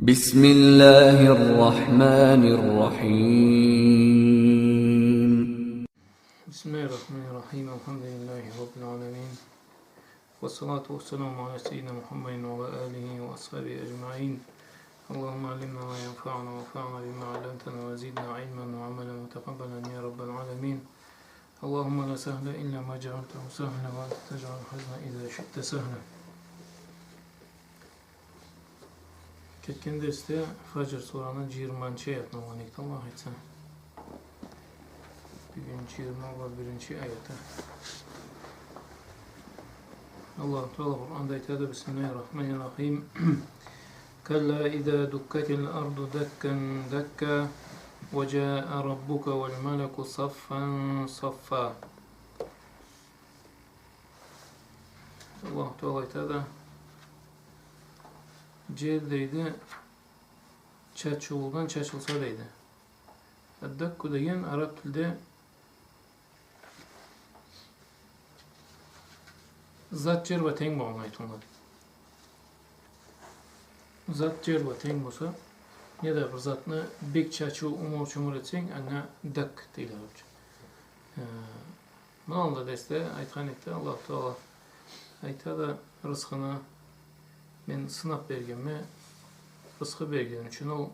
بسم الله الرحمن الرحيم بسم الله الرحمن الرحيم الحمد لله رب العالمين والصلاة والسلام على سيدنا محمد وعلى آله وأصحابه أجمعين اللهم علمنا ما ينفعنا وانفعنا بما علمتنا وزدنا علما وعملا وتقبلا يا رب العالمين اللهم لا سهل إلا ما جعلته سهلا وأنت تجعل الحزن إذا شئت سهلا. Ketken derste Fajr Suranın 20. ayetine olarak Allah etsin. Bugün 21. ayette. Allah Teala Kur'an'da ayette Bismillahirrahmanirrahim. Kalla idâ dukkatil ardu dakkan dakka ve câe rabbuka vel meleku saffan saffa. Allah Teala ayette Cildeydi çerçoğuldan çerçolsa deydi. Dakku degan Arap tilde zat cer ve teng bo'lgan aytiladi. Zat cer ve teng bo'lsa, ya da bir zatni bek chachu umur chumur etsang, ana dak deyiladi. Mana deste aytgan etti Allah Taala aytadi rizqini men sınap bergenme, rızkı bergen üçün ol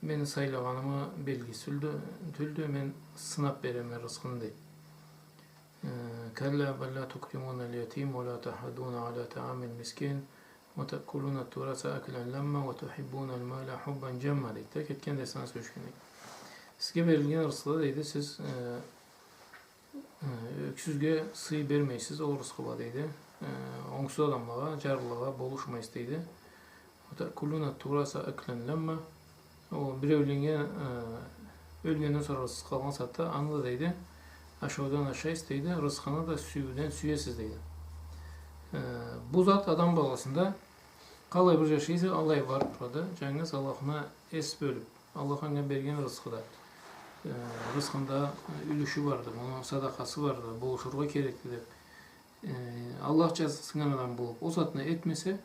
meni saylaganımı belgisi tüldü, men sınap bereme rızkını deyip. Kalla bel la tukrimunel yetim ve la tahduna ala ta'amil miskin ve tekuluna turasa aklen lemma ve tuhibbunel mala hubban cemma deyip. Tek etken de sana söyleşken deyip. Sizge verilgen rızkıda deydi, siz öksüzge sığ bermeysiz, o rızkıba deydi. Ongsuz adamlara, carlığa boluşma isteydi. Kuluna turasa aklen lemma. O bir ölgenden sonra rızkı kalgan satta anıda deydi. Aşağıdan aşağı isteydi. Rızkını da süyüden süyesiz deydi. Bu zat adam balasında kalay bir yaşaysa Allah'a var burada. Cengiz Allah'ına es bölüp Allah'ın bergen rızkıda. Rızkında ülüşü vardı. Onun sadakası vardı. Boluşurga gereklidir. Allah cezasından adam bulup o zatını etmese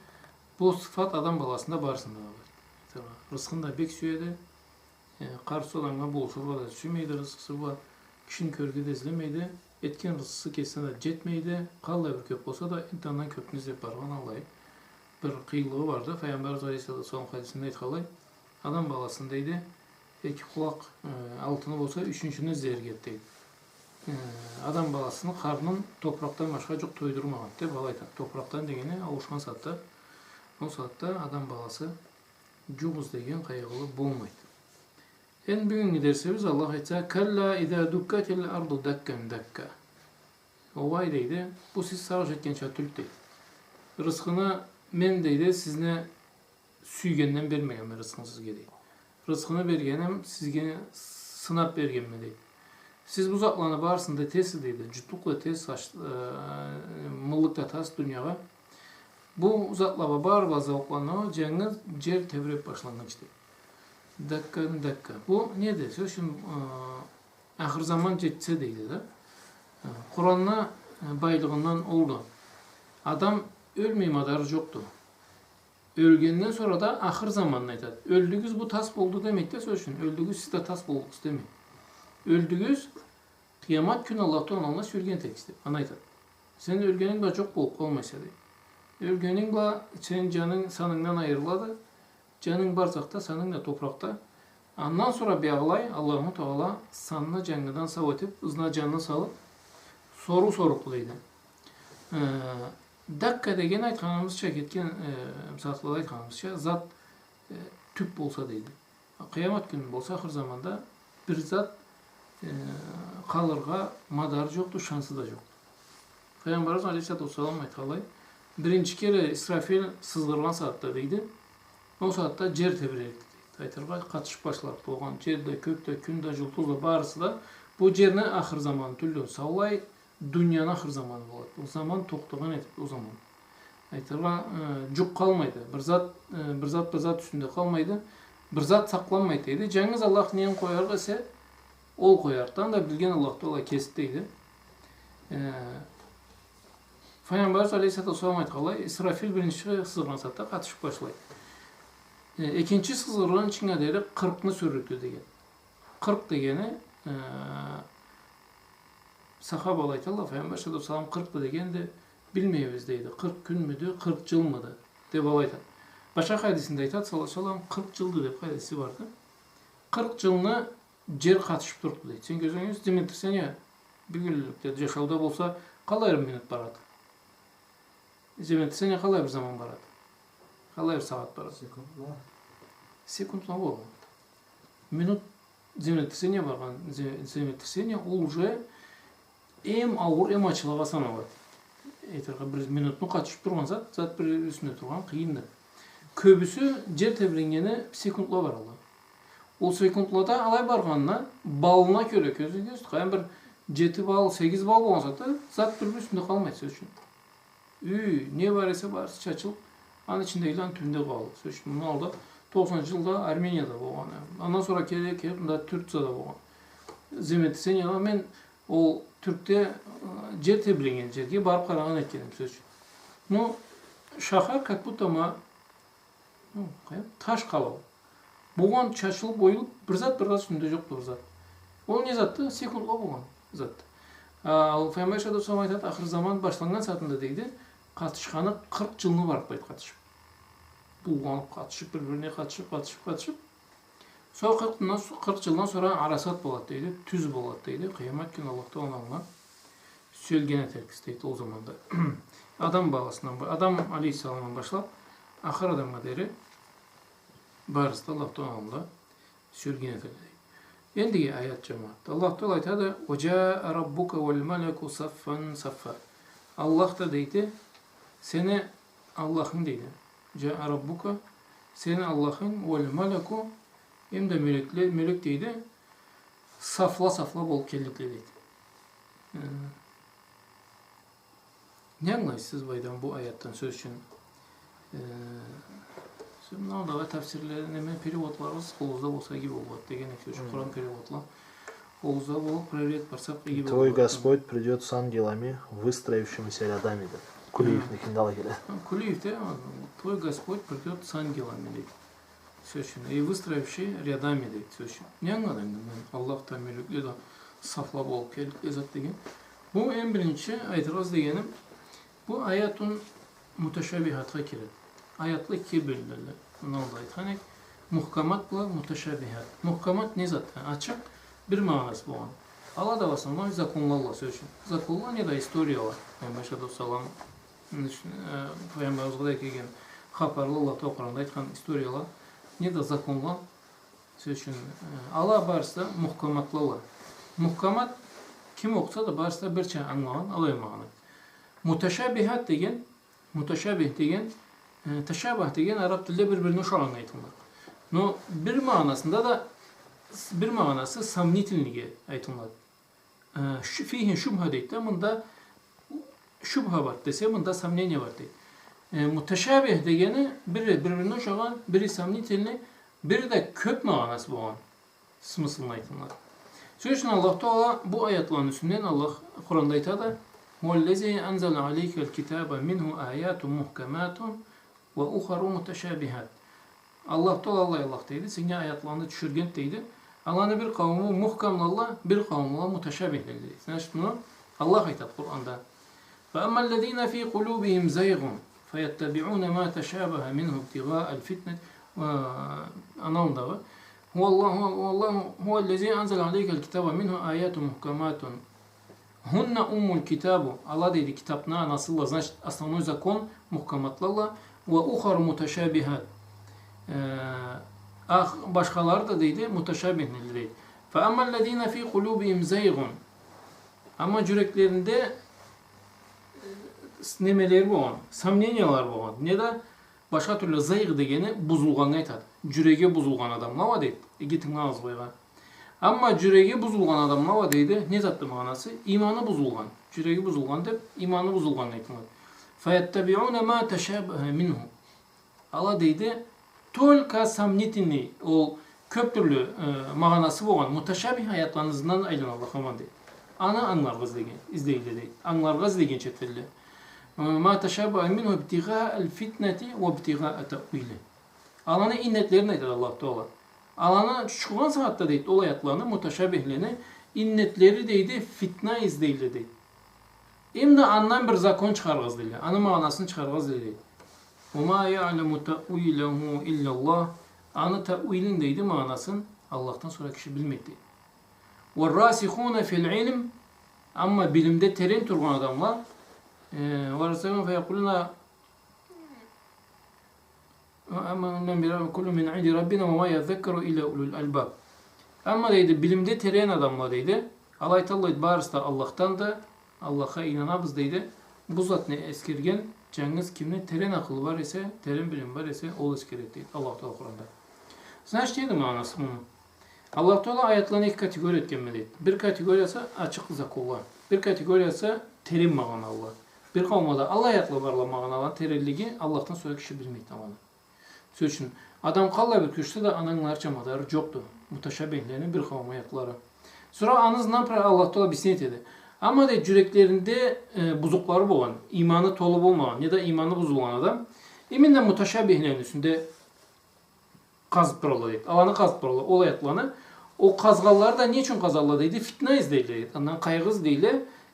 bu sıfat adam balasında barsında var. Rızkında bek süyede karşı olanla buluşurga da sümeydi rızkısı var. Kişinin körgü de izlemeydi. Etken rızkısı kesene de jetmeydi. Kalla bir köp olsa da intandan köpünüz yapar. Vallahi bir kıyılığı vardı. Peygamber Aleyhisselatü Vesselam hadisinde etkalay. Adam balasındaydı. İki kulak altını olsa üçüncünü zergetteydi. Adam balasının karnının topraktan başka çok toydurmagan de balaydı. Topraktan degeni avuşkan satta. O saatte adam balası cuguz degen kaygılı bulmaydı. En bugün giderseniz Allah aytsa kalla idâ dukkatil ardu dakkan dakka. O vay deydi. Bu siz savaş etken çatülük deydi. Rızkını men deydi sizne süygenden bermegen mi rızkını sizge deydi. Rızkını bergenem sizge sınap bergen mi deydi. Siz bu zatlarına bağırsında tesi deydi. Cütlükle tes mıllıkta tas dünyaya. Bu zatlara bağır bazı oklanına cengiz cer tevrep başlangıç deydi. Dakika. Bu ne deyse? Şimdi ahir zaman cetse deydi de. Kur'an'la baylığından oldu. Adam ölmeyim adarı yoktu. Ölgenden sonra da ahir zamanına aytadı. Öldüğüz bu tas oldu demek de söylesin. Öldüğüz siz de tas oldunuz demek. Öldüğüz kıyamet günü Allah'tan Allah sürgen teksti. Anaydı. Senin ölgenin de çok bol olmasa deydi. Ölgenin de senin canın sanından ayrıladı. Canın barzakta, sanın da toprakta. Ondan sonra bir ağlay Allah-u Teala sanına canından sağ etip, ızına canını salıp soru sorukluydu. Dakika degen aytkanımızca ketken zatlılar aytkanımızca zat tüp bolsa deydi. Kıyamet günü bolsa ahir zamanda bir zat kalırga madarı yoktu, şansı da yoktu. Peygamberimiz Aleyhisselatü Vesselam aytkalay. Birinci kere İsrafil sızdırılan saatte deydi. O saatte cer tebrik etti. Aytırga katışıp başlar. Doğan cerde, kökte, künde, jultuzda barısı da bu cerine ahir zamanı tüldü. Savlay dünyanın ahir zamanı болады. O zaman toktağın etip o zaman. Aytırga cuk kalmaydı. Bir zat üstünde kalmaydı. Bir zat saklanmaydı deydi. Cengiz Allah neyin koyar ise ol koyardan da bilgen Allah Teala kestiydi. Peygamber Aleyhisselatü Vesselam aytkalay İsrafil birinci sızdırılan saatte katışıp başlaydı. Экинчи сызгырган ичиңе дейли 40-ны сүрөтүү деген. 40 дегени сахабалар айталар, Пайгамбар саллаллаху алейхи ва саллям 40 дегенди билмейбиз дейди. 40 күнмүдү, 40 жылмыды деп айтат. Башка хадисинде айтат, саллаллаху алейхи ва саллям 40 жылды деп хадиси бар да. 40 жылны жер катышып турду дейт. Сен көзүңүз землетрясение бүгүнлүктө жашоодо болсо калай бир минут барат? Землетрясение калай бир заман барат? Калай бир саат барат? Секундла болот. Минут землетрясение барган, землетрясение ол уже эм ауыр, эм ачылыга саналат. Айтерге бир минутну катышып турган зат бир үстүндө турган кыйын да. Көбүсү жер тебиренгени секундла баралы. Ол секундлада алай барганына балына көрө көзүңүз, кайын бир 7 бал, 8 бал болгон зат бир үстүндө калмайт сөз үчүн. Не бар эсе бар чачылып, анын ичиндегилердин түбүндө калып. Сөз үчүн муну алда 90-жылда Арменияда болгон. Андан sonra келип мында Түркияда болгон. Землетрясение мен ол Түркте жер тебиренген жерге барып караган экеним сөз үчүн. Ну, шахар как будто таш калып. Болгон чачылып оюлуп, бир зат үстүндө жокту бир зат. Ол не затты? Секундла болгон зат. Ал Пайгамбар саллаллаху алейхи ва саллям айтат, ахыр заман башланган сатында дейди, катышканы 40 жылны барып кайт катышып. Булганып катышып, бири-бирине катышып. Сол 40 жылдан sonra арасат болот дейди, түз болот дейди. Кыямат күнү Аллах Таалага сөлгөн этекс дейди ол заманда. Адам баласынан, Адам алейхиссаламдан башлап ахыр адамга дейри барысты Аллах Таалага сөлгөн этекс дейди. Эндиги аят жамаат. Аллах Таала айтады: "Ваджа раббука вал малаку саффан саффа". Аллах та дейди, сени Аллахың дейди. Жа раббука, сени Аллахың, вал малаку, эмде мелек дейди, сафла болуп келдикле дейди. Не аңлайсыз байдан бу аяттан сөз үчүн? Мындай тafsirler неме переводларыбыз колубузда болсо iyi болот деген сөз. Куран переводлар колубузда болуп проверять барсак iyi болот. Твой Господь придет с ангелами, выстроившимися рядами. Кулиев'дeki дала келет. Кулиев'де твой Господь придет с ангелами дейт. Сөз үчүн. И выстроивший рядами дейт сөз үчүн. Не аңладым мен? Аллах та мелектер да сафла болуп келди зат деген. Бу эң биринчи айтырбыз дегеним, бу аятун муташабихатка кирет. Аятlı ikiye bölünürler. Bunu aytkanek. Muhkamat bular, mutashabbihat. Muhkamat ne zaten? Açık bir manası bu an. Allah da vasıflar zakonlarla söylüyor. Zakonlar ne da istoriya var. Peygamber sallam Peygamberimizde kelgen haberli Allah Teala'nın aytkan istoriyalar ne da zakonlar söylüyor. Allah barsa muhkamatlar var. Muhkamat kim okusa da barsa bir çay anlayan alaymanı. Mutashabbihat degen, mutashabbih degen teşabüh degen Arap dilinde birbirine uşağın aytılır. No bir manasında da bir manası samnitilnige aytılır. Fihin şubha deydi. Bunda şubha var dese bunda samneniye var deydi. Muteşabih degeni biri birbirine uşağın, biri samnitilni, biri de köp manası bu an. Smısılını aytılır. Söz için Allah Teala bu ayetlerin üstünden Allah Kur'an'da aytadı. وَالَّذِي أَنْزَلَ عَلَيْكَ الْكِتَابَ مِنْهُ آيَاتٌ مُحْكَمَاتٌ وَأُخَرُ مُتَشَابِهَاتٌ. Allah Teala deydi, seni ayetlerini düşürgen deydi. Allah'ın bir kavmi muhkamlarla, bir kavmi muteşabih deydi. Sen bunu Allah aytat Kur'an'da. فَأَمَّا الَّذ۪ينَ ف۪ي قُلُوبِهِمْ زَيْغٌ فَيَتَّبِعُونَ مَا تَشَابَهَ مِنْهُ ابْتِغَاءَ الْفِتْنَةِ Anamda var. هُوَ الَّذ۪ي أَنْزَلَ عَلَيْكَ الْكِتَابَ مِنْهُ آيَاتٌ مُحْكَمَاتٌ Hunna ummul kitabu. Allah dedi kitapna nasıl значит основной закон muhkamatlarla ve uhar muteşabihat. Başkaları da dedi muteşabihler dedi. Fa amellezine fi kulubihim zaygun. Ama yüreklerinde nemeler bolgan, samneniyalar bolgan. Ne de başka türlü zayg degeni buzulgan aytadi. Jürege buzulgan adamlar var deydi. Gitin ağız koygan. Ama jüregi buzulgan adamlar var deydi. Ne zattı manası? İmanı buzulgan. Jüregi buzulgan dep imanı buzulgan aytıladi. Feyettabi'une ma teşabaha minhu. Allah deydi. Tolka samnitini o köp türlü manası bolgan muteşabih hayatlarınızdan aylanAllah aman deydi. Ana anlargız degen, izleyli deydi. Anlargız degen çetelli. Ma teşabaha minhu ibtiga'el fitneti ve ibtiga'a te'vili. Alana innetlerini aytadi Allah Teala. Alana çıkılan saatte deydi ol ayatlarını mutaşabihlerini innetleri deydi fitna izleyildi deydi. Şimdi andan bir zakon çıkargız deydi. Anın manasını çıkargız deydi. وَمَا يَعْلَمُ تَأْوِيلَهُ اِلَّا اللّٰهِ Anı te'vilin deydi manasını Allah'tan sonra kişi bilmekti. وَالرَّاسِخُونَ فِي الْعِلْمِ Ama bilimde terin turgan adamlar وَرَسَيْهُمْ فَيَقُلُونَ كُلُّ مِنْ عِنْدِ رَبِّنَا وَمَا يَذَّكَّرُ اِلَّا اُلُوا الْأَلْبَابِ Ama deydi bilimde tereyen adamlar deydi. Allah Teala barısı da Allah'tan da Allah'a inanabız deydi. Bu zat ne eskirgen cengiz kimne teren akıl var ise, teren bilim var ise o eskiret deydi. Allah Teala Kur'an'da. Sen şeydi manası bunu. Allah Teala ayetlerini iki kategori etkenmeli. Bir kategori ise açık zakullar. Bir kategori ise terim mağanalar. Bir kavmada Allah ayetleri varla mağanalar terelligi Allah'tan sonra kişi bilmeydi tamamı. Söz için adam kalla bir küşte de ananlar çamadarı yoktu. Mutaşabihlerinin bir kavmi ayetleri. Sonra anız ne yapar Allah Teala bir dedi. Ama de yüreklerinde buzukları olan, imanı tolu olmayan ya da imanı bozulan adam eminle mutaşabihlerin üstünde kazıp dururlar. Alanı kazıp dururlar. O ayetlerini o kazgalları da niçin kazarlar deydi? Fitne izleydi. Andan kaygız değil.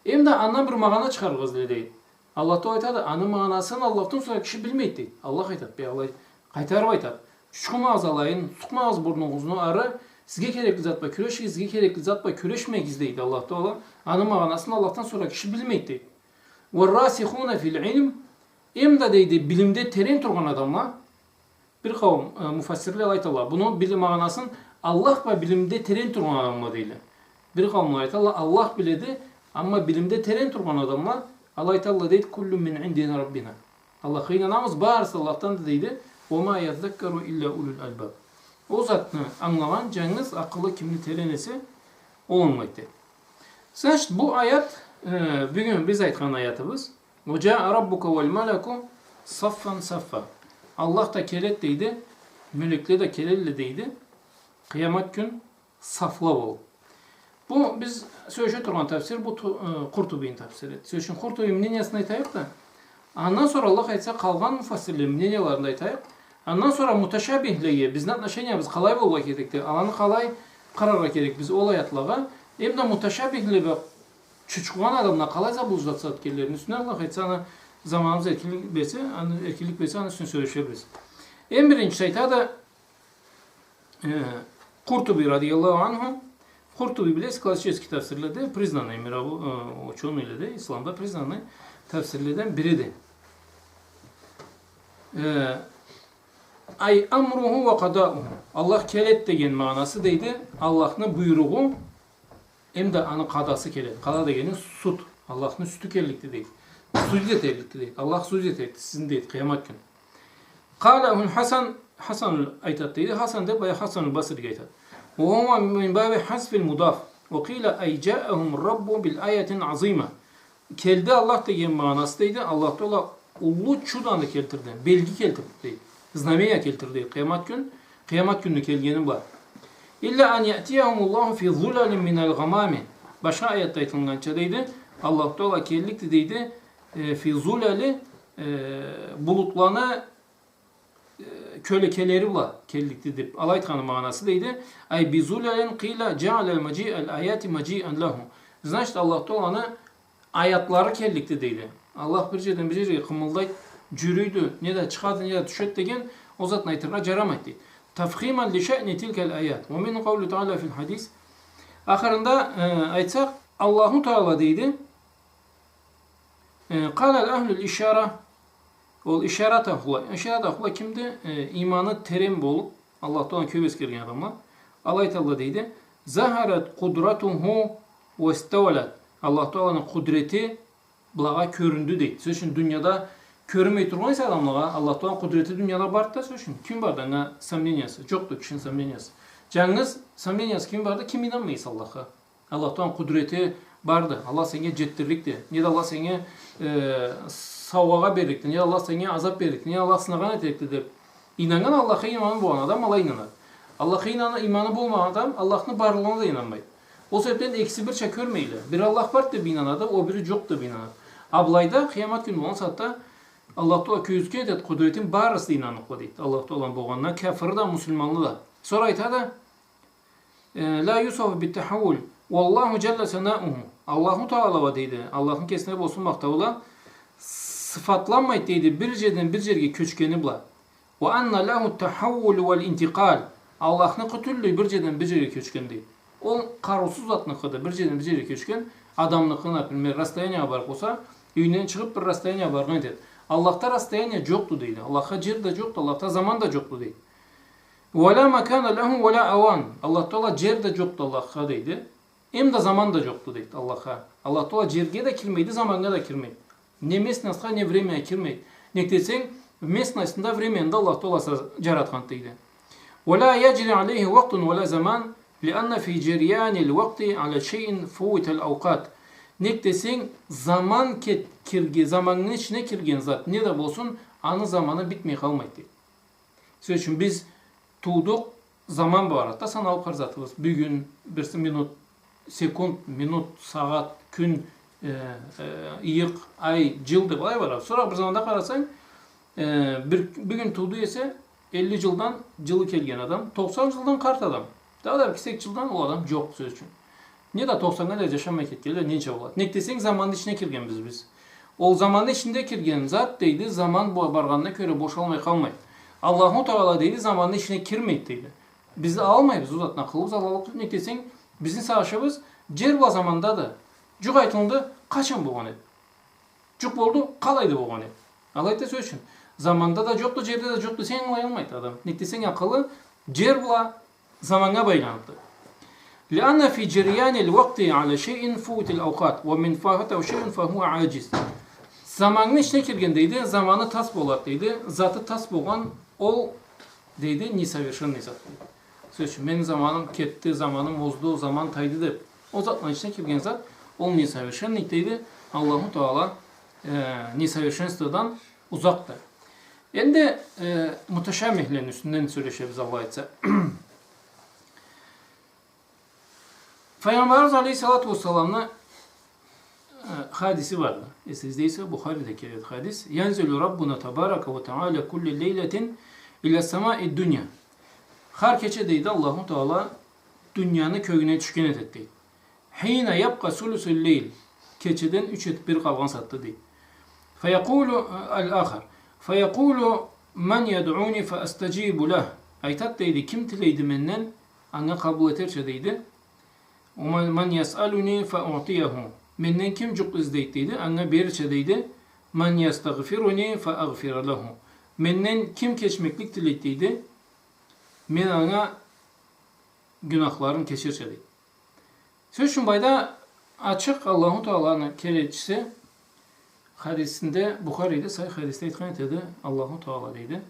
Hem de andan bir mağana çıkargız değil. Allah da aytadı. Anın manasını Allah'tan sonra kişi bilmeydi. Allah aytadı. Bir Allah kaytarıp aytadı. Çıkmaz alayın, sıkmaz burnunuzunu arı. Sizge gerekli zatla küreşi, sizge gerekli zatla küreşmek izleydi Allah Teala. Anın manasını Allah'tan sonra kişi bilmeydi. وَالرَّاسِخُونَ فِي الْعِلْمِ Hem de deydi bilimde terin turgan adamlar bir kavim mufassirler aytalar. Bunun bilim manasını Allah ve bilimde terin turgan adamlar değil. Bir kavim aytalar Allah biledi ama bilimde terin turgan adamlar Allah Teala deydi kullu min indina rabbina. Allah'a inanamız bağırsa Allah'tan da deydi وَمَا يَذَّكَّرُ اِلَّا اُلُوا الْأَلْبَابِ O zatını anlaman cengiz akıllı kimli terenesi olunmakta. Sen işte bu ayet bugün biz aytkan ayetimiz وَجَاءَ رَبُّكَ وَالْمَلَكُ saffan saffa Allah da kelet deydi, melekler de kelelle deydi. Kıyamet gün safla ol. Bu biz söylüşe turan tefsir, bu Kurtubi'nin tefsiri. Söylüşün Kurtubi'nin ninyasını aytayıp da ondan sonra Allah aytsa kalgan mufassirlerin ninyalarında aytayıp ondan sonra mutaşabihliği bizden naşenyamız kalay olmak gerekti. Alanı kalay karar gerek biz olayatlağa. Hem de mutaşabihliği ve çuçuğan adamla kalaysa bu uzat kellerin üstüne Allah aytsa zamanımız erkilik besi üstüne söyleşebiliriz. En birinci şeyta da Kurtubi radıyallahu anhu Kurtubi bile klasik tefsirlerde priznanay mirabu o çoğunluğuyla da İslam'da priznanay tefsirlerden biridir. Ay amruhu ve kada'uhu Allah kelet degen manası deydi. Allah'ın buyruğu hem de anı kadası kelet. Kada degenin süt. Allah'ın sütü kellikti değil. Sucdet ellikti değil. Allah sucdet etti. Sizin değil. Kıyamet günü. Kâlehul Hasan aytat deydi. Hasan de bayağı Hasan'ın Basri aytat. Ve huve min bâbi hasfil mudaf. Ve kîle ay câehum rabbu bil ayetin azîme. Keldi Allah degen manası deydi. Allah Teala ulu çudanı keltirdi. Belgi keltirdi deydi. Znameye keltirdi. Kıyamet günü kelgenin var. İlla an ya'tiyahumullahu fi zulalin minel gamami. Başka ayette aytılgança deydi. Allah Teala kellikti deydi. Fi zulali bulutlarına kölekeleri var kellikti deyip alaytkanı manası deydi. Ay bi zulalin qila ja'alel maci'el ayati maci'en lahum. Значит Allah Teala'nın ayatları kellikti deydi. Allah bir yerden bir yere kımıldayt cürüydü. Ne de çıkardı ne de düşet degen o zatın aytırga caramaydı. Tafhiman li şe'ni tilkel ayat. Ve min kavli Teala fil hadis. Ahırında aytsak Allahu Teala deydi. Kâlel ehlül işara ol işaret ahla. İşaret ahla kimdi? İmanı terim bolup Allah Teala köbes kirgen adamlar. Allah Teala deydi. Zaharet kudratuhu ve istevelet. Allah Teala'nın kudreti bulağa köründü deydi. Söz için dünyada körünmey turgansa adamlara Allah Teala'nın kudreti dünyada bardı söz için. Kim bardı? Ne samleniyası? Çoktu kişinin samleniyası. Cengiz samleniyası kim bardı? Kim inanmayız Allah'a? Allah Teala'nın kudreti bardı. Allah seni cettirlikti. Ya da Allah seni savvağa berikti. Ya da Allah seni azap berikti. Ya da Allah sınagan etekti deyip. İnanan Allah'a imanı bulan adam Allah inanar. Allah'a imanı bulmayan adam Allah'ın barlığına da inanmaydı. O sebepten eksi bir çekörmeyle. Bir Allah var da bir inanadı, o biri yok da bir inanadı. Ablayda kıyamet günü olan saatte Allah Teala közke edet kudretin barısı inanıqlı deydi. Allah Teala boğandan kafir da musulmanlı da. Sonra aytadı la yusafu bit tahawul vallahu celle sanauhu. Allahu Teala va deydi. Allah'ın kesine bolsun maqtavla sıfatlanmaydı deydi. Bir yerden bir yerge köçkeni bula. Ve anna lahu tahawul vel intiqal. Allah'ın qutullu bir yerden bir yerge köçken deydi. O karusuz zatnıqıdır. Bir yerden bir yerge köçken adamlıqına bir rastlayanya var olsa üyünden çıkıp bir rastlayanya var deydi. Allah'ta rastlayanya yoktu deydi. Allah'a cer de yoktu. Allah'ta zaman da yoktu deydi. Ve la makana lehu ve la avan. Allah Teala cer de yoktu Allah'a deydi. Hem de zaman da yoktu deydi Allah'a. Allah Teala cerge de kirmeydi, zamana da kirmeydi. Ne mesnasqa ne vremeye kirmeydi. Ne desen mesnasında vremeyinde Allah Teala jaratgan deydi. Ve la yecri aleyhi vaktun ve la zaman lianna fi ceryanil vakti ala şeyin fuvitel avqat. Ne desen zaman kirge, zamanın içine kirgen zat ne de bolsun anı zamanı bitmey kalmaydı deydi. Söz için biz tuğduk zaman bu arada sanal karzatımız. Bir gün, bir minut, sekund, minut, saat, gün, iyik, ay, yıl dep ay var. Sonra bir zamanda karasan bir gün tuğdu ise 50 yıldan yılı kelgen adam, 90 yıldan kart adam. Daha da 2-8 yıldan o adam yok söz için. Ne de 90'dan da yaşamak etkiler, nece olar. Ne desek zamanın içine kirgen biz. O zamanın içinde kirgen zat deydi, zaman bu barğanına göre boşalmay kalmaydı. Allahu Teala deydi, zamanın içine kirmeydi deydi. Bizi almayız uzatın akılımız Allah'lık ne desen bizim savaşımız cerva zamanda da cuk aytıldı kaçan bu onu. Cuk oldu kalaydı bu onu. Alayda söz için. Zamanda da yoktu, cerde de yoktu. Sen olmaydı adam. Ne desen akıllı cerva zamana baylandı. لأن في جريان الوقت على شيء فوت الأوقات ومن فاته شيء فهو عاجز. Zamanın içine kirgendeydi, zamanı tas bolatıydı, zatı tas boğan o deydi, несовершенный zat. Söz için, benim zamanım ketti, zamanım bozdu, zaman taydı. O zatla içine kirgen zat, o несовершенный deydi, Allah-u Teala несовершенстводан uzaktı. Endi muteşemmihlerin üstünden söyleşebiz Allah etse. Peygamberimiz Aleyhisselatü Vesselam'ın hadisi vardı. Sizde ise Bukhari'deki hadis. Yenzelu Rabbuna Tebaraka ve Teala kulli leyletin ila semai dünya. Her gece deydi Allah-u Teala dünyanın köyüne düşken etti. Hine yapka sulusul leyl. Keçeden 3/1 kalgan sattı deydi. Feyekulu el-ahar. Feyekulu men yed'uni fe estecibu leh. Aytat deydi kim tileydi menden anna kabul eterse deydi. Men yes'aluni fe u'tiyehu. Menden kim cuk izdeydiydi? Anna berçe deydi. Men yestagfiruni fe agfir lehu. Menden kim keçmeklik dileydiydi? Men ana günahlarını keçirse deydi. Söz için bayda açık Allah-u Teala'nın kereçisi hadisinde Bukhari'de sahih hadiste itkan etti. Allah-u Teala deydi.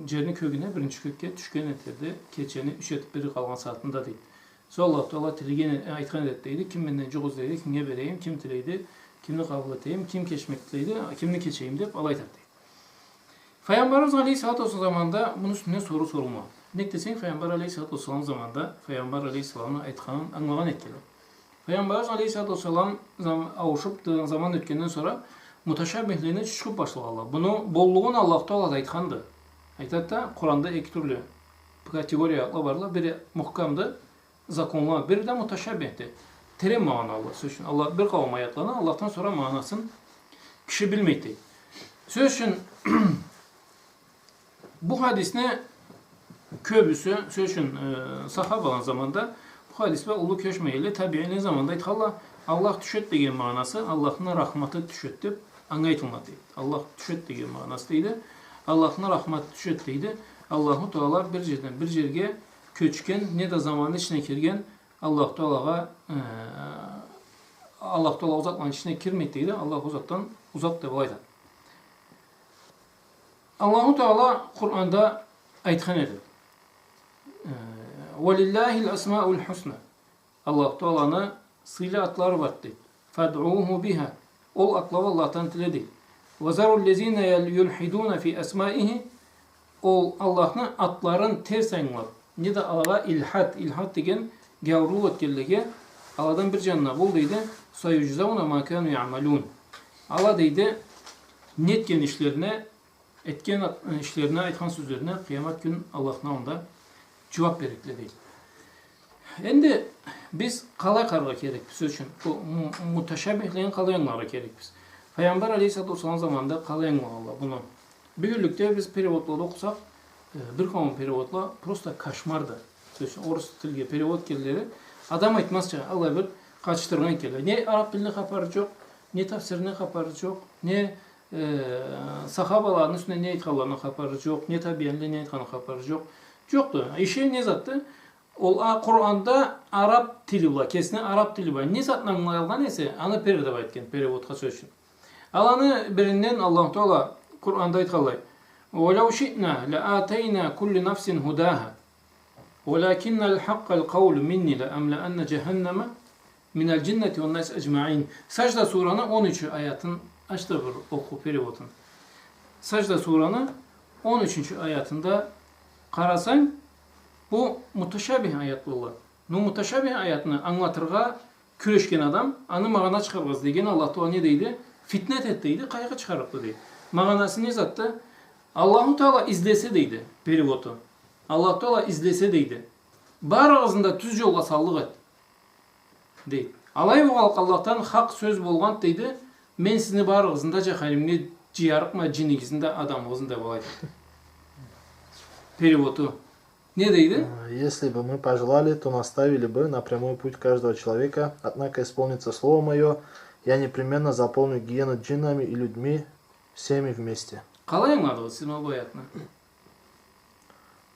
Cerinin köküne birinci kökке düşken etirdi. Keçeni 3/1 kalgan saatinde deydi. Sonra Allah Teala tilegen aytkan etti. Kim menden cuguz deydi, kimge vereyim, kim tileydi, kimni kabul eteyim, kim keçmek tileydi, kimni keçeyim deyip alay tartı. Peygamberimiz Aleyhisselatü Vesselam zamanında bunun üstüne soru sorulma. Ne desek Peygamber Aleyhisselatü Vesselam zamanında Peygamber Aleyhisselam'ın aytkanın anlagan etkili. Peygamberimiz Aleyhisselatü Vesselam avuşup zaman ötkenden sonra muteşebbihliğine çıkıp başladılar. Bunu bolluğun Allah Teala aytkandı. Aytatta Kur'an'da iki türlü kategoriya varlar. Biri muhkamdı, zakonlar. Biri de muteşebbihti. Terim manalı. Söz için Allah bir kavim ayetlerini Allah'tan sonra manasını kişi bilmekti. Söz için bu hadisine köbüsü söz için sahabaların zamanda bu hadis ve ulu köşmeyle tabiinin zamanda Allah düşet degen manası Allah'ın rahmatı düşetip anlaytılmadı. Allah düşet degen manası deydi. Allah'ın rahmatı düşet deydi. Allah-u Teala bir yerden bir yerge köçken ne de zamanın içine kirgen Allah Teala'ga Allah Teala uzaktan içine kirmekteydi. Allah uzaktan uzak da olaydı. Allah-u Teala Kur'an'da aytkan eder. وَلِلَّهِ الْأَسْمَاءُ الْحُسْنَى Allah Teala'nın sıyla atları vardı. فَدْعُوهُ biha. Ol aklav Allah'tan diledi. وَزَرُوا الَّذ۪ينَ يُلْحِدُونَ فِي أَسْمَائِهِ Ol Allah'ın atların tersen var. Ne de Allah'a ilhat. İlhat degen gavru etkerlege Allah'dan bir canına bulduydu. سَيُجْزَوْنَ مَا كَانُوا يَعْمَلُونَ Ала дейді, неткен işlerine, etken işlerine, aytkan sözlerine kıyamet gün Allah'ın onda cevap berikli deydi. Endi biz kalay karga kerek biz üçün. Bu mutaşabihleyen kalayanlara kerek biz. Peygamber Aleyhisselatü Vesselam zamanında kalayan Allah bunu. Bir günlükte biz perevotla okusak, bir kavim perevotla prosta kaşmardı. Orus tilge perevot kelleri adam aytmazça Allah bir kaçtırgan keller. Ne Arap dilini kaparı yok, ne tafsirini kaparı yok, ne sahabaların üstüne ne aytkanlarını kaparı yok, ne tabiyenle ne aytkanı kaparı yok. Yoktu. İşe ne zattı? Kur'an'da Arap dili var, kesin Arap dili var. Ne zatla anlayılgan ise, anı peride var etken, perivotka sözsün. Alanı birinden Allah-u Teala Kur'an'da aytkalay. وَلَوْ شِئْنَا لَآتَيْنَا كُلِّ نَفْسٍ هُدَاهَا وَلَكِنَّ الْحَقَّ الْقَوْلُ مِنِّي لَأَمْلَأَنَّ جَهَنَّمَ مِنَ الْجِنَّةِ وَالنَّاسِ أَجْمَعِينَ Sacda Suranı 13. ayatın açtı bir oku perivotun. Sacda Suranı 13. ayatında karasan bu mutaşabih ayatlı olan. Bu mutaşabih ayatını anlatırga küreşken adam anı mağana çıkarmaz degen Allah Teala ne deydi? Fitnet et deydi, kaygı çıkarıptı deydi. Mağanası ne zattı? Allah-u Teala izlese deydi perivotu. Allah Teala izlese deydi. Bar ağzında tüz yola sallık et. Deydi. Alay bu halk Allah'tan hak söz bolgan deydi. Men sizni bar ağzında cehalimine ciyarıkma cinigizinde adam ağzında bolaydı. Perivotu. Не дейди? Если бы мы пожелали, то наставили бы на прямой путь каждого человека, однако исполнится слово мое, я непременно заполню гиену джиннами и людьми всеми вместе. Қалай аңладыңыз сіз бұл аятны?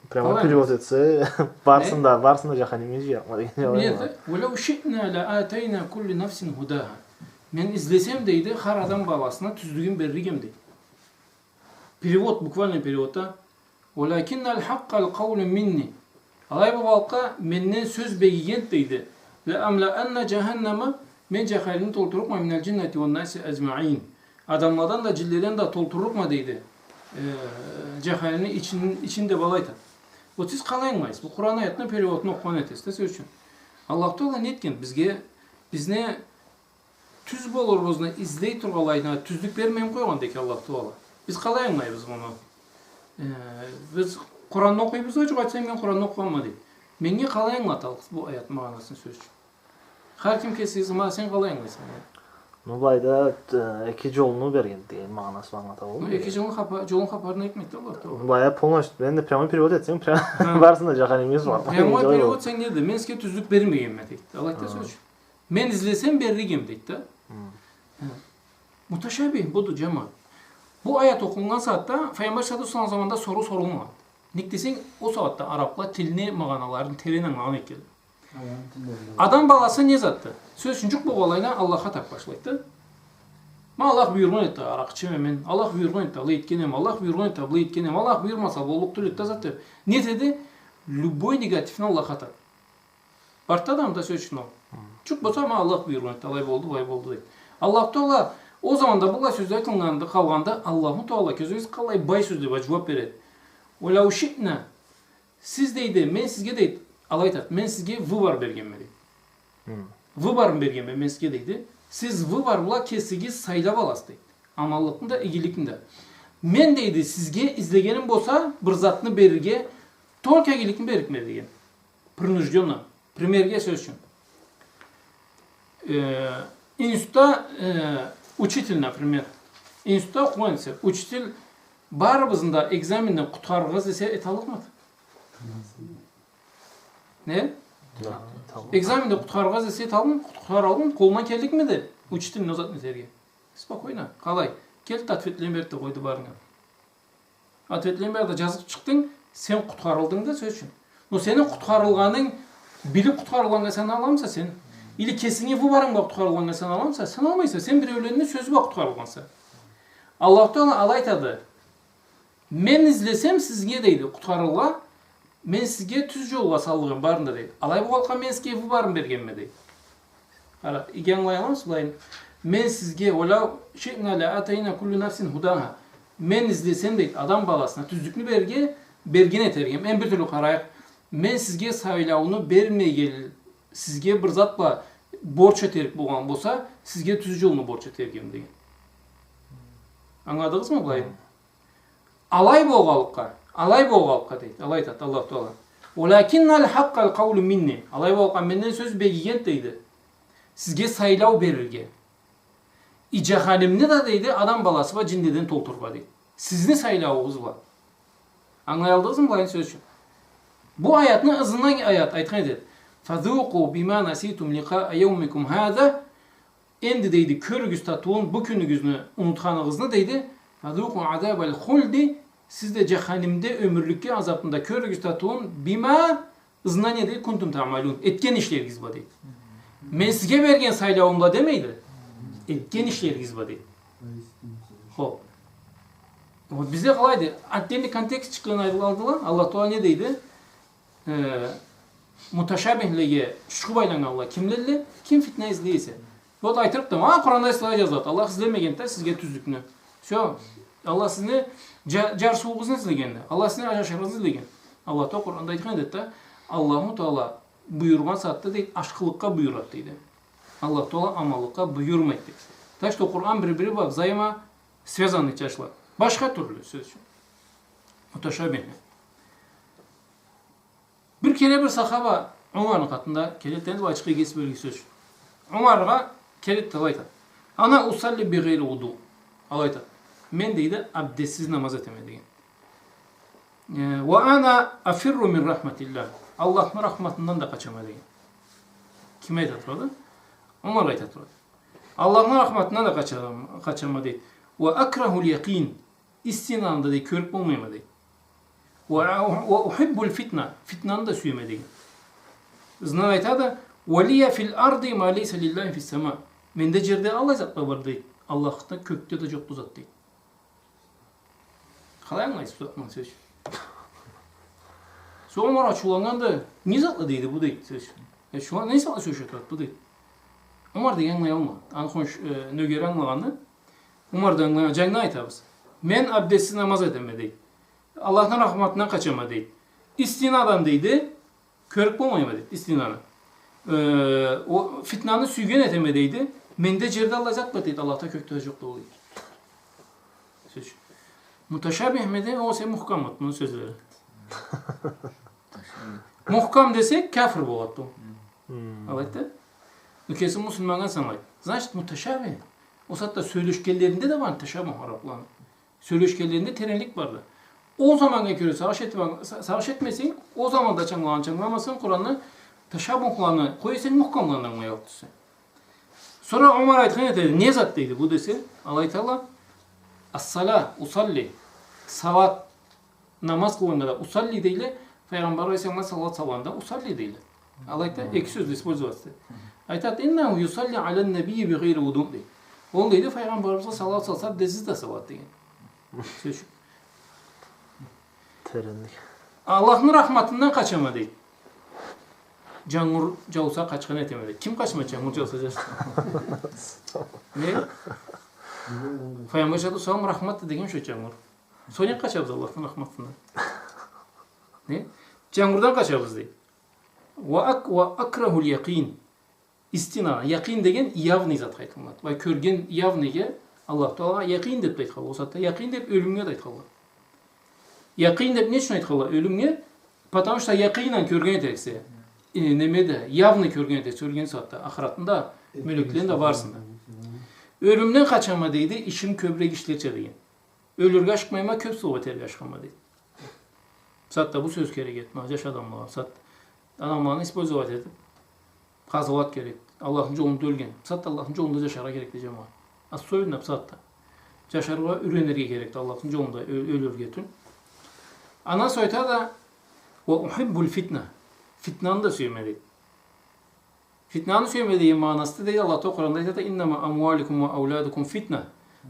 Прямой перевод etse varsın da cehennemeci yapma деген Neydi? وَلَوْ شِئْنَا لَآتَيْنَا كُلِّ نَفْسٍ هُدَاهَا Men izlesem deydi, her adam balasına tüzdüğün berrigem deydi. Перевод, буквально переводта وَلَكِنَّ الْحَقَّ الْقَوْلُ مِنِّي Alay bu halka menden söz beygent deydi. لَأَمْلَأَنَّ جَهَنَّمَ Men cehalini tolturukma minel cinneti ve nasi ecma'in. Adamlardan da cillerden de tolturukma deydi. Cehalini içinde balayta. O siz kalayınmayız. Bu Kur'an ayetini periodunu okuman etesiniz için. Allah Teala ne etken bizne tüz boluruzna izley turgalayına tüzlük vermeyin koygan deki Allah Teala. Biz kalayınmayız bunu. Biz Kur'an'ı okuyup da çok açsam ben Kur'an'ı okuyanma deyip. Menge kalayınlatalıq bu ayet mağanasını söz için. Her kim kesiyiz ama sen kalayınmaysan. Nublayda iki жолunu bergen деген мағынасы anlatalım. İki жолun kaparını ekmekte Allah Teala. Baya polnoş. Ben de prямой перевод etsem varsın da cehennemimiz var. Prямой перевод sen ne dedi? Men size tüzlük vermeyeyim mi deydi. Allah da söz. Men izlesem berrigem deydi. Mutaşabih budur cemaat. Bu ayet okungan saatte Peygamber sallallahu aleyhi zamanında soru sorulmadı. Nik desen o saatte Araplar tilini mağanaların terinen mağana ekeli. Adam balası ne zattı? Söz çüncük bu olayla Allah'a tak başlaydı. Allah buyurgan etti, arakçı men. Allah buyurgan etti, Allah etkenem. Allah buyurgan etti, Allah etkenem. Allah buyurmasa bolluktur etti zattı. Ne dedi? Любой negatifini Allah'a tak. Bartta adam da söz için o. Çok bolsa ama Allah buyurgan etti, Allah oldu, vay oldu dedi. Allah Teala o zaman da bu sözler kılganda kalganda Allahu Teala közüz kalay bay sözü var cevap verir. وَلَوْ شِئْنَا Siz deydi, men sizge deydi. Allah aytat, men sizge vı var bergenme deydi. Vı var bergenme men sizge deydi. Siz vı var bula kesigi saylab alas deydi. Amallıkında, egilikinde. Men deydi sizge izlegenim bolsa bir zatını berirge tolk egilikini berikme degen. Принужденно. Примерге söz için. Института учитель, например. İnstitutta okuyan ise, учитель barımızda egzaminden kutarğız ise etalıqmadı. Ne? Egzaminde kutarğız ise etalım, kutaralım, kolman keldik mi de? Учитель ne uzatmıyor serge. Spokojna, kalay. Keldi atvetleyen berdi koydu barına. Atvetleyen berdi yazıp çıktın, sen kutarıldın da söz için. No senin kutarılganın, bilip kutarılganға sen alamsa sen, ili kesine bu barınға kutarılganға sen alamsa, sen almaysa, sen bir öğleninin sözü bak kutarılgansa. Allah Teala alaytadı. Men izlesem sizge deydi kutarılga, men sizge tüz yolga sallığım barında deydi. Alay bu halka men sizge bu barın bergenme deydi. Ara, igen koyamaz bulayın. Men sizge ola şe'na la atayna kullu nafsin hudaha. Men izlesem deydi adam balasına tüzlükünü bergen etergem. En bir türlü karayak. Men sizge saylavını bermegel, sizge bir zatla borç eterik bolgan bolsa, sizge tüz yolunu borç etergem deydi. Anladınızmı bulay? Alay boğalıqqa deydi. Alay tat Allah Teala. Walakinnal haqqal qawlu minni. Alay boğalıqqa menden söz begigen deydi. Sizge saylav berilge. İcehanimni da deydi adam balası va cindeden tolturba deydi. Sizni saylavınız var. Anlayaldınız mı bulayın söz için? Bu ayatını azından ayat aytkan eder. Fazuqu bima nasitum liqa yawmikum hada. Endi deydi körügüz tatuğun bu günügüzünü unutkanınızını deydi. Fazuqu azabal khuldi. Siz de cehennemde ömürlükki azabında körügüz tatuğun bima ıznan yedi kuntum ta'malun. Etken işleriniz var deydi. Men sizge bergen saylavımla demeydi. Etken işleriniz var deydi. Hop. Bize kalaydı. Addendi kontekst çıkığını ayrılaldılar. Allah Teala ne deydi? Mutaşabihliğe şubaylan Allah kimlerle? Kim fitne izleyse. Bu da aytırıp da Kur'an'da ıslah yazat. Allah izlemegende sizge tüzlükünü. Şu Allah sizni jar soğuğunuzu izlegende. Allah sizni aşaşırınızı izlegen. Allah da Kur'an'da aytkan dedi. Allahu Teala buyurgan saatte değil aşkılıkka buyurat deydi. Allah Teala amallıkka buyurmaydı. Taşta Kur'an bir bak zayıma связанный çaşlar. Başka türlü söz şu. Mutaşabih. Bir kere bir sahaba Umar'ın katında keletlerini açıkça geçip bir söz. Umar'a kelet talayta. Ana usalli bi gayri wudu. Alayta. Men deydi abdestsiz namaz etemediğin. Ve ana afirru min rahmetillah. Allah'ın rahmetinden de kaçamadığın. Kime aytatıradı? Umar'a aytatıradı. Allah'ın rahmetinden de kaçamadığın. Ve akrahul yakin. İstinanda deydi körük olmayamadı. Ve uhibbul fitna. Fitnanı da süymediğin. Zınan aytadı. وَلِيَ فِي الْأَرْضِ مَا لَيْسَ لِلّٰهِ فِي السَّمَاءِ. Mende cerde Allah zatla var deydi. Allah'ta kökte de çok uzat deydi. Kalay anlayız bu zatman söz. Sonra açılanan da ne zatla deydi bu deydi söz. Şu an ne zatla söz yapar bu deydi. Umar da yanlay olma. Ankoş nögeri anlayanı. Umar da anlayacağını aytabız. Men abdestsiz namaz edemedi. Allah'ın rahmetinden kaçamadı. İstinadan deydi. Körük olmayamadı istinana. O fitnanı süygen etemedeydi. Mende cerde Allah zatla deydi. Allah'ta kökte çok da oluyor. Söz. Mutaşabih mede o sen muhkamat bunun sözleri. Muhkam desek kafir boğattı. Alaydı. Kesin Müslümanlar sanmaydı. Значит mutaşabih. O saatte söyleşkellerinde de var teşabih Arapların. Söyleşkellerinde terenlik vardı. O zamana göre savaş etmesin, o zaman da çanglamasın Kur'an'ı teşabihlarını koysan muhkamlarından mı yaptı? Sonra Ömer aytkan dedi. Ne zat dedi bu dese? Allah Teala as-sala usalli salat namaz kılında usalli değil. Peygamber Aleyhisselam salat salanda usalli değil. Allah Teala iki söz использовал. Aytat innehu yusalli alen nebiyyi bi gayri vudu. Onun dedi Peygamberimize salat salsa desiz de salat değil. Söz. Terenlik. Allah'ın rahmetinden kaçamadı. Cangur cavsa kaçkan etemedi. Kim kaçmadı cangur cavsa? Ne? Peygamberimize sallam rahmet degen şu cangur. Sonra kaçabız Allah'ın rahmetinden. Ne? Cangurdan kaçabız değil. Ve akrahul yakin. İstina. Yakin degen yavni zat kaytılmadı. Ve körgen yavniga Allah Teala yakin dep aytqal. O satda yakin dep ölümge de aytqal. Yakin dep ne için aytqal? Ölümge потому что yakinen körgen etekse. Nemede yavni körgen etekse ölgen satda ahiratında meleklerin de varsın. Ölümden kaçama deydi, işim köbrek işlerçe deyin. Ölürge aşkmayma köp soğuk terge aşkama deydi. Satda bu söz gerek etme. Yaş adamlar sat. Adamlarını использовать edip kazıvat gerek. Allah'ın yolunda ölgen. Satda Allah'ın yolunda yaşara gerek diyeceğim var. Az soyun satta. Yaşarığa ürenerge gerekti Allah'ın yolunda ölürge tün. Ana soyta da ve uhibbul fitne. Fitnanı da söymedi. Fitnanı söymediği manası değil Allah Kur'an'da da innema amvalukum ve auladukum fitne.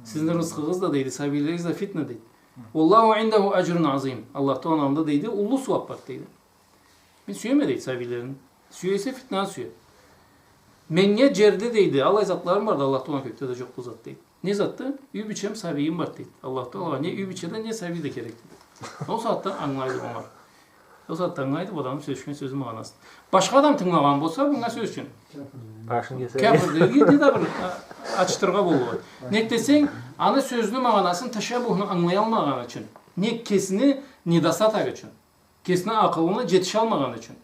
Sizin rızkınız da değil, sabileriniz de fitne değil. Wallahu indehu ecrun azim. Allah da onamda deydi, ulu suvapat deydi. Biz söylemedik sabilerin. Söylese fitnanı söylüyor. Menge cerde deydi. Allah zatlarım vardı. Allah da ona kökte de çok uzat deydi. Ne zattı? Übiçem sabiyim var deydi. Allah da ne übiçeden ne sabiyi de gerekti. O saatte anlaydı onlar. O saatte anlaydı bu adamın sözü manası. Başka adam tınlagan bolsa buna söz için. Başın keser. Kafir deydi de bir açtırga bolu. Ne desen Anı sözünün mağanasını teşebbühünü anlayalmagan için. Ne kesini nidasat için. Kesine akılını jetişe almagan için.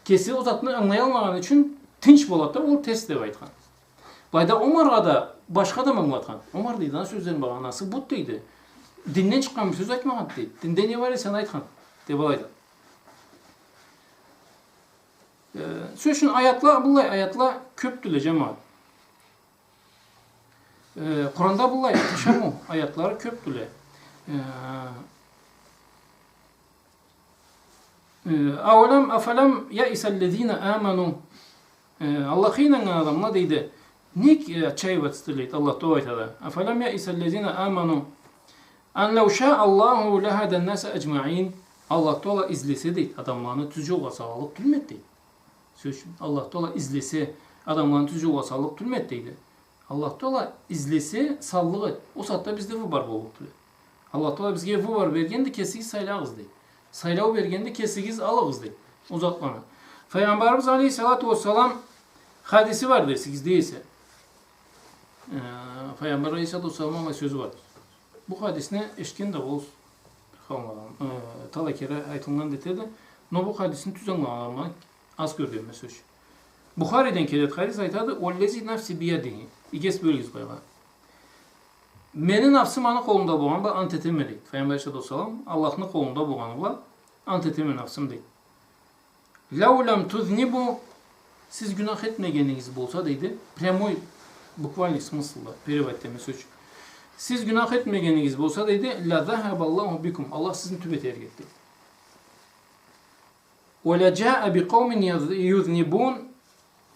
Kesi uzatını anlayalmagan için tinç bolatta ol test dep aytkan. Bayda Omar'a da başka da anlatkan. Omar deydi, ana sözlerin mağanası bu deydi. Dinden çıkan bir söz aytmagan deydi. Dinde ne var ya sen aytkan. Dep aytkan. Söz için ayatla, bullay ayatla köptüle cemaat. Kur'an'da bullay teşemmuh ayatları köptüle. Avelem afelem ya isellezine amanu. Allah'ın adamla deydi. Nik çay vatstılıydı Allah doğaytada. Afelem ya isellezine amanu. An lev şa'allahu lehaden nase ecma'in. Allah Teala izlese deydi. Adamlarını tüzü olasılık tülmet deydi. Söz Allah Teala izlese adamların tüzü olasılık tülmet deydi. Allah Teala izlese sallığı. O saatte bizde bu var boluptu. Allah Teala bizge bu var bergendi kesigiz saylağız deydi. Saylağı bergendi kesigiz alığız deydi. Uzatlana. Peygamberimiz Aleyhisselatü Vesselam hadisi var dersiz değilse. Peygamber Aleyhisselatü Vesselam'ın sözü var. Bu hadisine eşkin de olsun. Tala kere aytılgan detedi. No bu hadisini tüzen mağarama az gördüğüm söz. Bukhari'den kelet hadis aytadı. Ollezi nefsi biyadihi. İges bölgüz koyma. Menin nafsım anı kolumda boğan da ant eteme deydi. Peygamber Aleyhisselatü Vesselam Allah'ın kolumda boğanı ant eteme nafsım deydi. Levlem tuznibu siz günah etmegeniniz bolsa deydi. Premoy bukvalni smıslı perivattemi söz. Siz günah etmegeniniz bolsa deydi. La zahaballahu bikum. Allah sizin tübet ergetti. Ve la ca'a bi kavmin yuznibun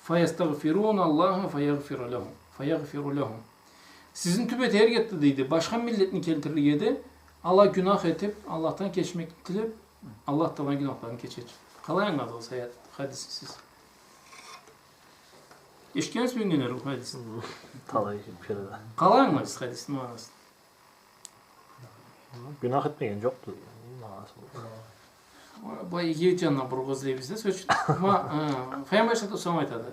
feyestagfirun Allah'a feyaghfiru lehum. Sizin tübet ergetti deydi. Başka milletin keltirgedi. Allah günah etip Allah'tan geçmek dilip Allah da günahlarını geçecek. Kalayan adınız hayat hadisi siz. İşkens mi günler bu hadisi? Talayı bir kere de. Kalayan mı hadisin manası? Günah etmeyen yoktu. Bay iyi canına burgazlay bizde söz. Ama Peygamber sallallahu aleyhi ve sellem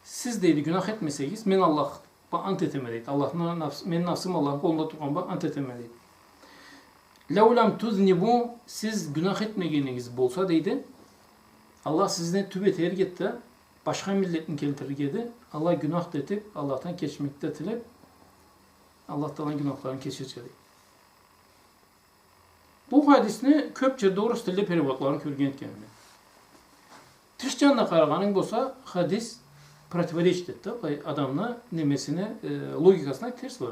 siz deydi günah etmeseyiz men Allah ant etemediydi. Allah'ın nafs men nafsım Allah'ın kolunda tutan ant etemediydi. Levlem tuznibu siz günah etmegeniniz bolsa deydi. Allah sizden tübet ergetti. Başka milletin keltirgedi. Allah günah detip Allah'tan geçmekte tilep Allah'tan günahlarını keçircedi. Bu hadisini köpçe doğru stilde perivatların körgen etkenli. Tişcanla qarağanın bolsa hadis protivrečti. Adamla nemesine, logikasına ters var.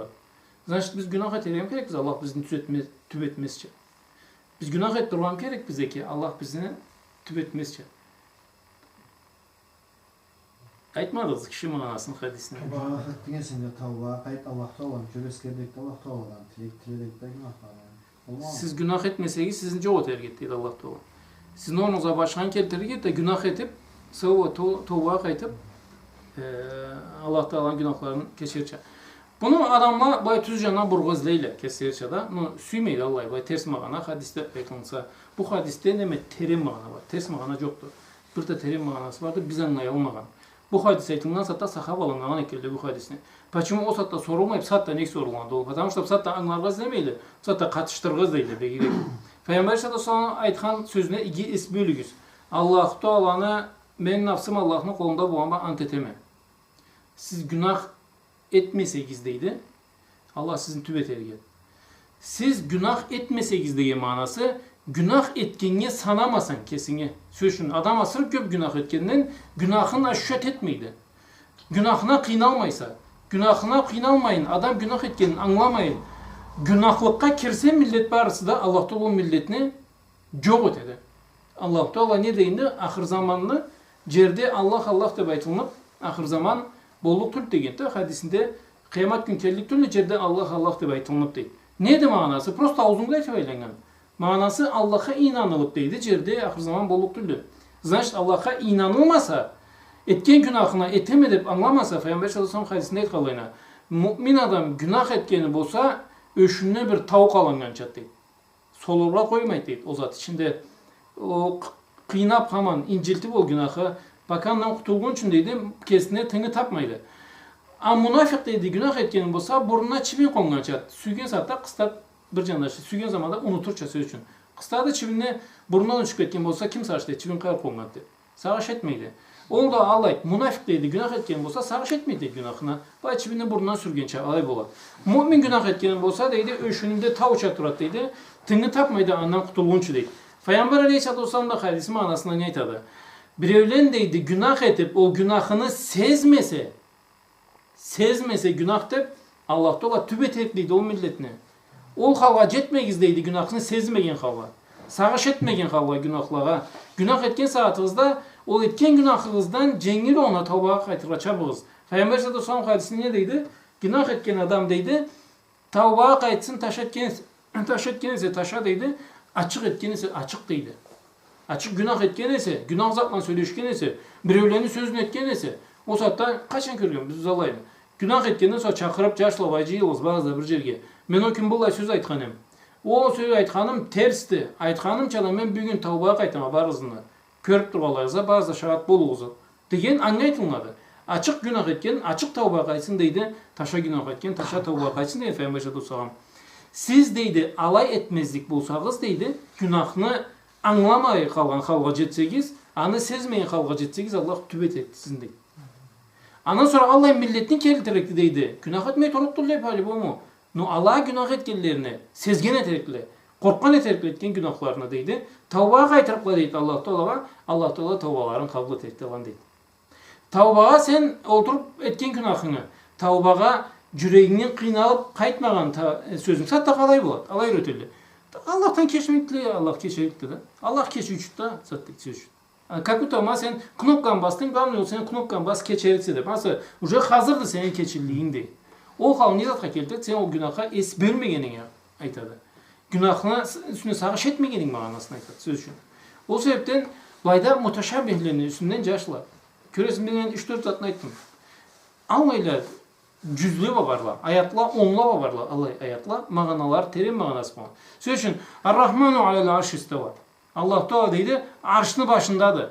Значит, biz günah etelim gerek biz Allah bizni tübetmezçe. Biz günah ettirmem gerek bize ki Allah bizni tübetmezçe. Aytmadınız kişi manasını hadisine. Tavba ettiğin sende tavba, kayıt Allah'ta olan, cöbeskerdekte Allah'ta olan, tiledekte günahlar yani. Siz günah etmeseyiz sizin cevap ergettiydi Allah'ta olan. Siz onuza başkan keltirgedi de günah etip, sıvı tavba kayıtıp Allah'ta olan günahlarını keçirçe. Bunu adamla bay tüzcanla burgazlayla kesirçe da, süymeydi Allah'ı, bay ters mağana hadiste aytılınsa. Bu hadiste neme terim mağana var, ters mağana yoktu. Bir de terim mağanası vardı, biz anlayalmagan. Bu hadis aytılgan satta sahabalığından ekildi bu hadisini. Почему o satta sorulmayıp satta ne sorulgandı o? Потому что satta anlargaz demeydi. Satta katıştırgaz deydi begirek. Peygamber sallallahu aleyhi ve sellem aytgan sözüne iki is bölügüz. Allah Teala'nı men nafsım Allah'ın kolunda boğanba ant eteme. Siz günah etmeseyiz deydi. Allah sizin tübet ergen. Siz günah etmeseyiz diye manası günah etkenine sanamasan kesine. Sözün adam asır köp günah etkeninden günahını aşşet etmeydi. Günahına kıynalmaysa, günahına kıynalmayın, adam günah etkenini anlamayın. Günahlıkka kirse millet barısı da Allah Teala milletini yok etedi. Allah Teala ne deyindi? Ahir zamanlı cerde Allah deb aytılınıp ahir zaman bolluk tül degende hadisinde kıyamet gün kellik tül cerde Allah deb aytılınıp deydi. Neydi manası? Prosta ağzında aytып aylangan. Manası Allah'a inanılıp deydi. Cerde ahir zaman bolluk tüldü. Значит, Allah'a inanılmasa, etken günahına etemedip anlamasa, Peygamber sallallahu aleyhi ve sellem hadisinde aytqalayna, mümin adam günah etkeni bolsa, öşüne bir tavuk alangan çat deydi. Solurla koymaydı deydi. O zat içinde o kıynap haman inciltip o günahı bakandan kutulgun için deydi, kesine tını tapmaydı. A münafık deydi günah etkenin bolsa burnuna çibin kongança. Süygen saatte kıstar bir candaşı. Süygen zamanda unuturça söz için. Kıstarda çibinne burnundan uçup etken bolsa kim sarıştı? Çibin kayıp kongandı. Sağış etmeydi. Onu da Allah münafık deydi günah etken bolsa sağış etmeydi günahına. Bay çibinne burnundan sürgençe alay bola. Mümin günah etkenin bolsa deydi öşününde ta uçak durat deydi. Tını tapmaydı andan kutulgunçu deydi. Peygamber Aleyhisselatü Vesselam da hadisi manasında ne aytadı? Birevlen deydi günah etip o günahını sezmese günah deyip Allah da tübet etliydi o milletine. Ol halga jetmegiz deydi günahını sezmegen halga. Sağış etmegen halga günahlara. Günah etken saatınızda o etken günahınızdan cengil ona tavbaga kaytıra çabığız. Peygamber Aleyhisselatü Vesselam hadisinde ne deydi? Günah etken adam deydi tavbaga kaytsın taş etken ise taşa deydi. Açık etken ise açık deydi. Açık günah etken ise, günah zatla söyleşken ise, birevlerini sözünü etken ise, o saatte kaçan körgün biz alayım. Günah etkenden sonra çakırıp yaşla vaycı yılız bazıda bir jerge. Men o gün bulay söz aytkanım. O söz aytkanım tersti. Aytkanım çalan men bugün tavbaga kaytama barızını. Körüp durgalarıza bazıda şahat boluğuzu. Degen anlaytılmadı. Açık günah etken, açık tavbaga kaytsın deydi. Taşa günah etken, taşa tavbaga kaytsın deydi. Peygamber sallallahu. Siz deydi alay etmezlik bolsağız deydi. Günahını anlamay kalgan halga jetsegiz, anı sezmeyin halga jetsegiz Allah tübet etti sizin deydi. Ondan sonra Allah milletini keltirekti deydi. Günah etmeyi torutturlayıp hali bu mu? No Allah günah etkenlerini sezgen eterekli, korkan eterekli etken günahlarına deydi. Tavbaga kaytırıkla deydi Allah Teala. Allah Teala tavbaların kabul etekti olan deydi. Tavbaga sen oturup etken günahını, tavbaga yüreğinin kıynalıp kaytmagan sözün satta kalay bulat. Alay öteli. Allah'tan keşmekli, Allah keşmekli de. Allah keşmekli de sattık söz. Kakutama sen knopkan bastın, gamlı sen knopkan bas keçeritse de. Mesela уже hazırdı senin keçilliğin de. O hal nizatga keltirdi, sen o günaha es vermegenin ya aytadı. Günahına üstüne sağış etmegenin manasını aytadı söz için. O sebepten bayda mutaşabihlerinin üstünden yaşla. Köresin ben 3-4 zatını ayttım. Almayla cüzlü varlar, ayatla onla varlar, Allah ayatla mağanalar terin mağanası var. Söz için Ar-Rahmanu alel arş isteva. Allah Teala deydi, arşını başındadır.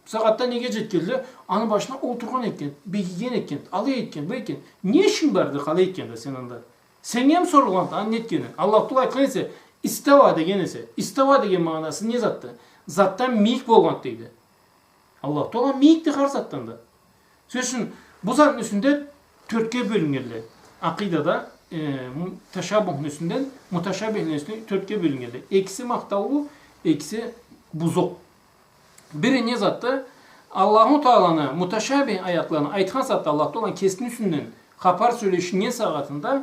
Saatte ne gecet geldi? Anı başına oturgan etken, begigen etken, alay etken, beyken. Niye işin vardı kalay etken de senin de? Sen niye mi sorulan anne etkeni? Allah Teala aytkan ise, isteva degen ise, isteva degen manası ne zattı? Zattan miyik bolgan deydi. Allah Teala miyikti har zattan da. Söz için bu zatın üstünde törtke bölüngeldi. Akidada teşabuhun üstünden mutaşabihinin üstünden törtke bölüngeldi. Eksi maktavlu, eksi buzuk. Biri ne zattı? Allahu Teala'nın mutaşabih ayatlarını aytkan zattı Allah'ta olan keskin üstünden kapar söyleşinin saatinde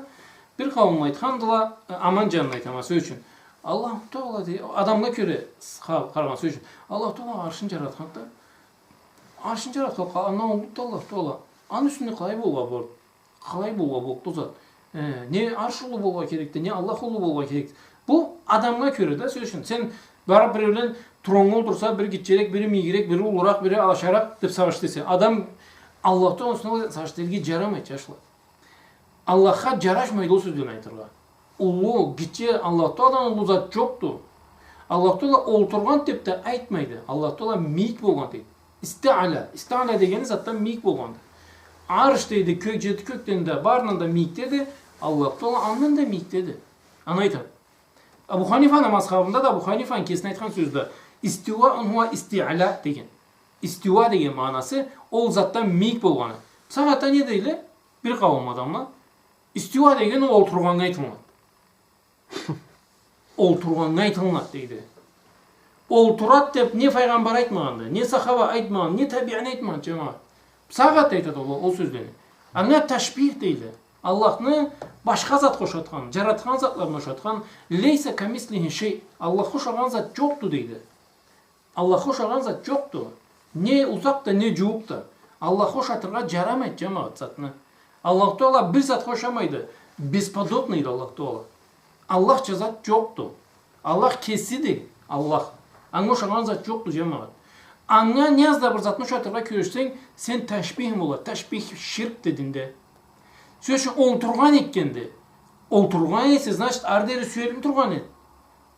bir kavimle aytkandılar aman canını aytama söz için. Allahu Teala diye adamla göre karaman söz için. Allahu Teala arşın yaratkandı. Arşın yaratkandı. Anlamı Allah Teala. An üstünde kaybolga bor. Kaybolga boktu zat. Ne arş ulu bolga gerekti, ne Allah ulu bolga gerekti. Bu adamla göre de söz için. Sen barıp birbirinden trongu dursa bir gitçerek, biri migirek, biri ulurak, biri alaşarak dep savaştıysa. Adam Allah'tan olsun savaştırgi jaramayt yaşla. Allah'a jaraşmaydı o sözünü aytırga. Ulu gitçe Allah'tan ulu zat yoktu. Allah'tan olturgan dep de aytmaydı. Allah'tan miyik bolgan deydi. İsti'ala degeni zattan miyik bolgandı. Arş deydi, kök jeti kökten de barından da miyik dedi. Allah'tan andan da miyik dedi. Anaytır. Abu Hanifa'nın mazhabında da Abu Hanifa'nın kesin aytkan sözde istiva huwa isti'ala degen. İstiva degen manası ol zattan miyik bolganı. Sagatta ne deyli? Bir kavim adamlar. İstiva degen o olturgan aytılmat. Olturgan aytılmat deydi. Olturat dep ne peygamber aytmagandı, ne sahaba aytmagan, ne tabi'in aytmagan cemaat. Sagat aytadi o sözlerini. Anna teşbih deydi. Allah'ını başka zat koşatkan, jaratkan zatlarına koşatkan, leyse kemislihi şey, Allah koşagan zat yoktu deydi. Allah koşagan zat yoktu. Ne uzakta ne cuvukta. Allah koşatırga jaramayt cemaat zatını. Allah Teala bir zat koşamaydı. Bespodobnıydı Allah Teala. Allah zat yoktu. Allah kesidi. Allah. Anna koşagan zat yoktu cemaat. Anna niyazda bir zatını koşatırga körüşsen sen teşbihim ola. Teşbih şirk dedinde. Söz olturgan etkendi. Olturgan ise, значит, arderi süyelim turgan et.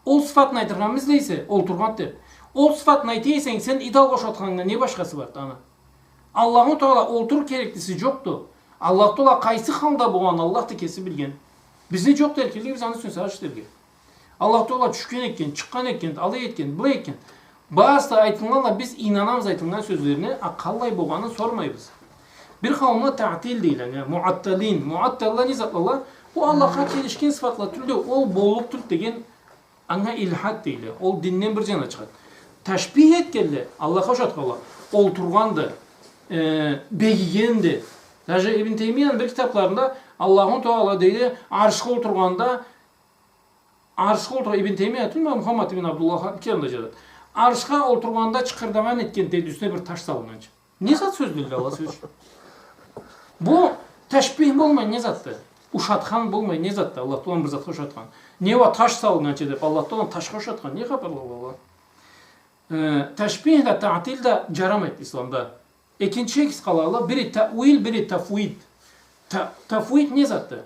Ol sıfatını aytırganımız neyse, olturgan dep. Ol sıfatını aytıysan sen idal koşatkanında ne başkası var ana? Allahu Teala oltur gereklisi yoktu. Аллах Таала кайсы халда болгон Аллах текеси билген. Бизде жок деркелги биз аны түсүнсө аштерге. Аллах Таала түшкөн экен, чыккан экен, алай экен, булай экен. Баасы айтылганда биз инанабыз айтылган сөздөрүнө, а кандай болгонун сормайбыз. Bir kavme ta'til değil yani muattalin. Muattallar ne zatlar? O Allah'a çelişkin sıfatlar türlü. O bolluk türk degen anga ilhat değil. O dinden bir cana çıkar. Teşbih etkili. Allah'a şatqala. Olturgandı. Begigendi. Даже İbn Teymiye'nin bir kitaplarında Allah'ın Teala deydi arşka oturganda İbn Teymiye tüm Muhammed bin Abdullah kiramda jadat. Arşka oturganda çıkırdaman etken deydi üstüne bir taş salınınca. Ne zat söz dedi Allah söz? Bu teşbih bolmay ne zattı? Uşatkan bolmay ne zattı? Allah Teala bir zatqa uşatkan. Ne va taş salınınca dep Allah Teala taşqa uşatkan. Ne xabarlar Allah? Teşbih de ta'til de caramet İslamda. İkinci ikisi qalarlar. Biri ta'wil, biri tafwid. Tafwid ne zattı?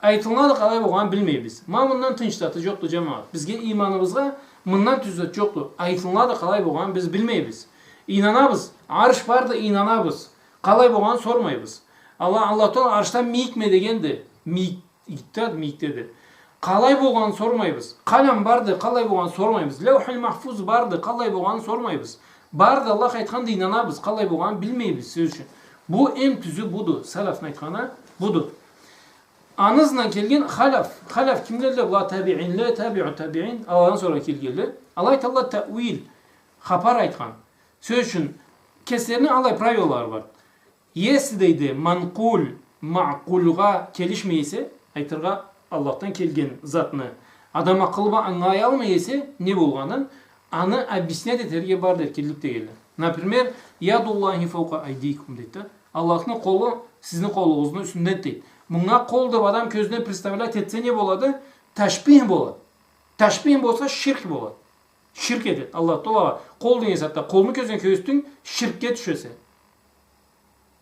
Aytılmadı qalay bolğan bilmeybiz. Ma bundan tinçlatı joktu cemaat. Bizge imanımızga bundan tüzet joktu. Aytılmadı qalay bolğan biz bilmeybiz. İnanabız. Arş bardı inanabız. Qalay bolğan sormayбыз. Allah Teala arştan miyikme degendi. Miyik dedi. Qalay bolğan sormayбыз. Qalam bardı, qalay bolğan sormayбыз. Levhul mahfuz bardı, qalay bolğan sormayбыз. Bardı Allah aytganda inanabız, qalay bolğan bilmeybiz söz üçün. Bu en tüzü budu. Salafın aytgana budu. Anızla kelgen halaf. Halaf kimlerle? La tabi'inle, tabi'u tabi'in. Allah'dan sonra kelgenler. Allah Teala ta'wil. Xapar aytgan. Söz üçün keslerini alay pravyolar var. Yesi deydi manqul, ma'qulga kelişmeyse, aytırga Allah'tan kelgen zatını adam akılba anlaya almayese ne bolğanın anı abisine de terge bar derkelikte geldi. Например, yadullahi fawqa aydikum deydi. Allah'ın kolu sizin kolunuzun üstünde deydi. Buna kol деп adam közüne представлять etse ne boladı? Teşbih boladı. Teşbih bolsa şirk boladı. Şirk edet. Allah Teala kol deyen zatda kolunu közüne köystün şirkке düşese.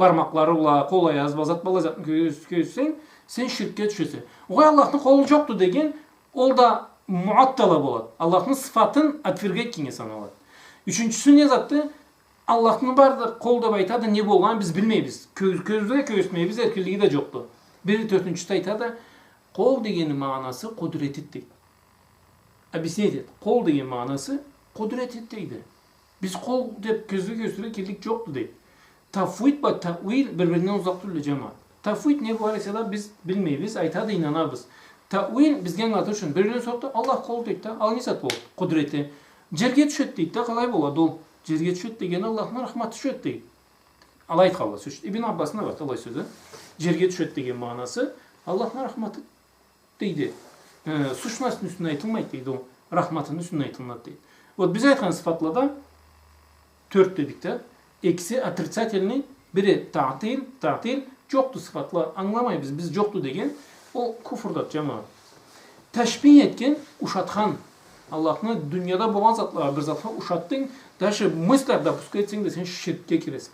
Barmaklarıyla kol ayaz bazat balazatını köysün sen şirkке düşese. Oğay Allah'ın kolu joktu degen ol da muattala boladı. Allah'ın sıfatın atfirge etken sanaladı. Üçüncüsü ne zattı? Allah'ın barda kol da baytadı ne bolğan biz bilmeybiz. Közde köysmeybiz erkirliği de joktu. Bir dörtüncüsü aytadı kol degenin manası kudretit deydi. Biz ne dedi? Kol degen manası kudretit deydi. Biz kol dep közde köstüre kirlik joktu deydi. Tafwid ve ta'wil birbirinden uzak türlü cemaat. Tafwid ne bu arasında biz bilmeybiz, aytadı inanabız. Ta'wil bizgen atışın birbirine soktu. Allah kol deydi. Al nisat bol kudreti. Jerge düşet deydi. Qalay boladı ol. Jerge düşet degen Allah'ın rahmatı düşet deydi. Alay aytqalla söz. İbn Abbas'ın da var alay sözü. Jerge düşet degen manası Allah'ın rahmatı deydi. Suçmasının üstüne aytılmaydı deydi o. Rahmatının üstüne aytılmadı deydi. Вот biz aytgan sıfatlarda 4 dedik de eksi отрицательный biri ta'til joktu sıfatla anlamayız biz joktu degen o kufurdat cemaat. Teşbih etken uşatkan Allah'ın dünyada bolğan zatlar bir zatla uşattın даже мыслlarda пускай etsen de sen şirkке kiresin.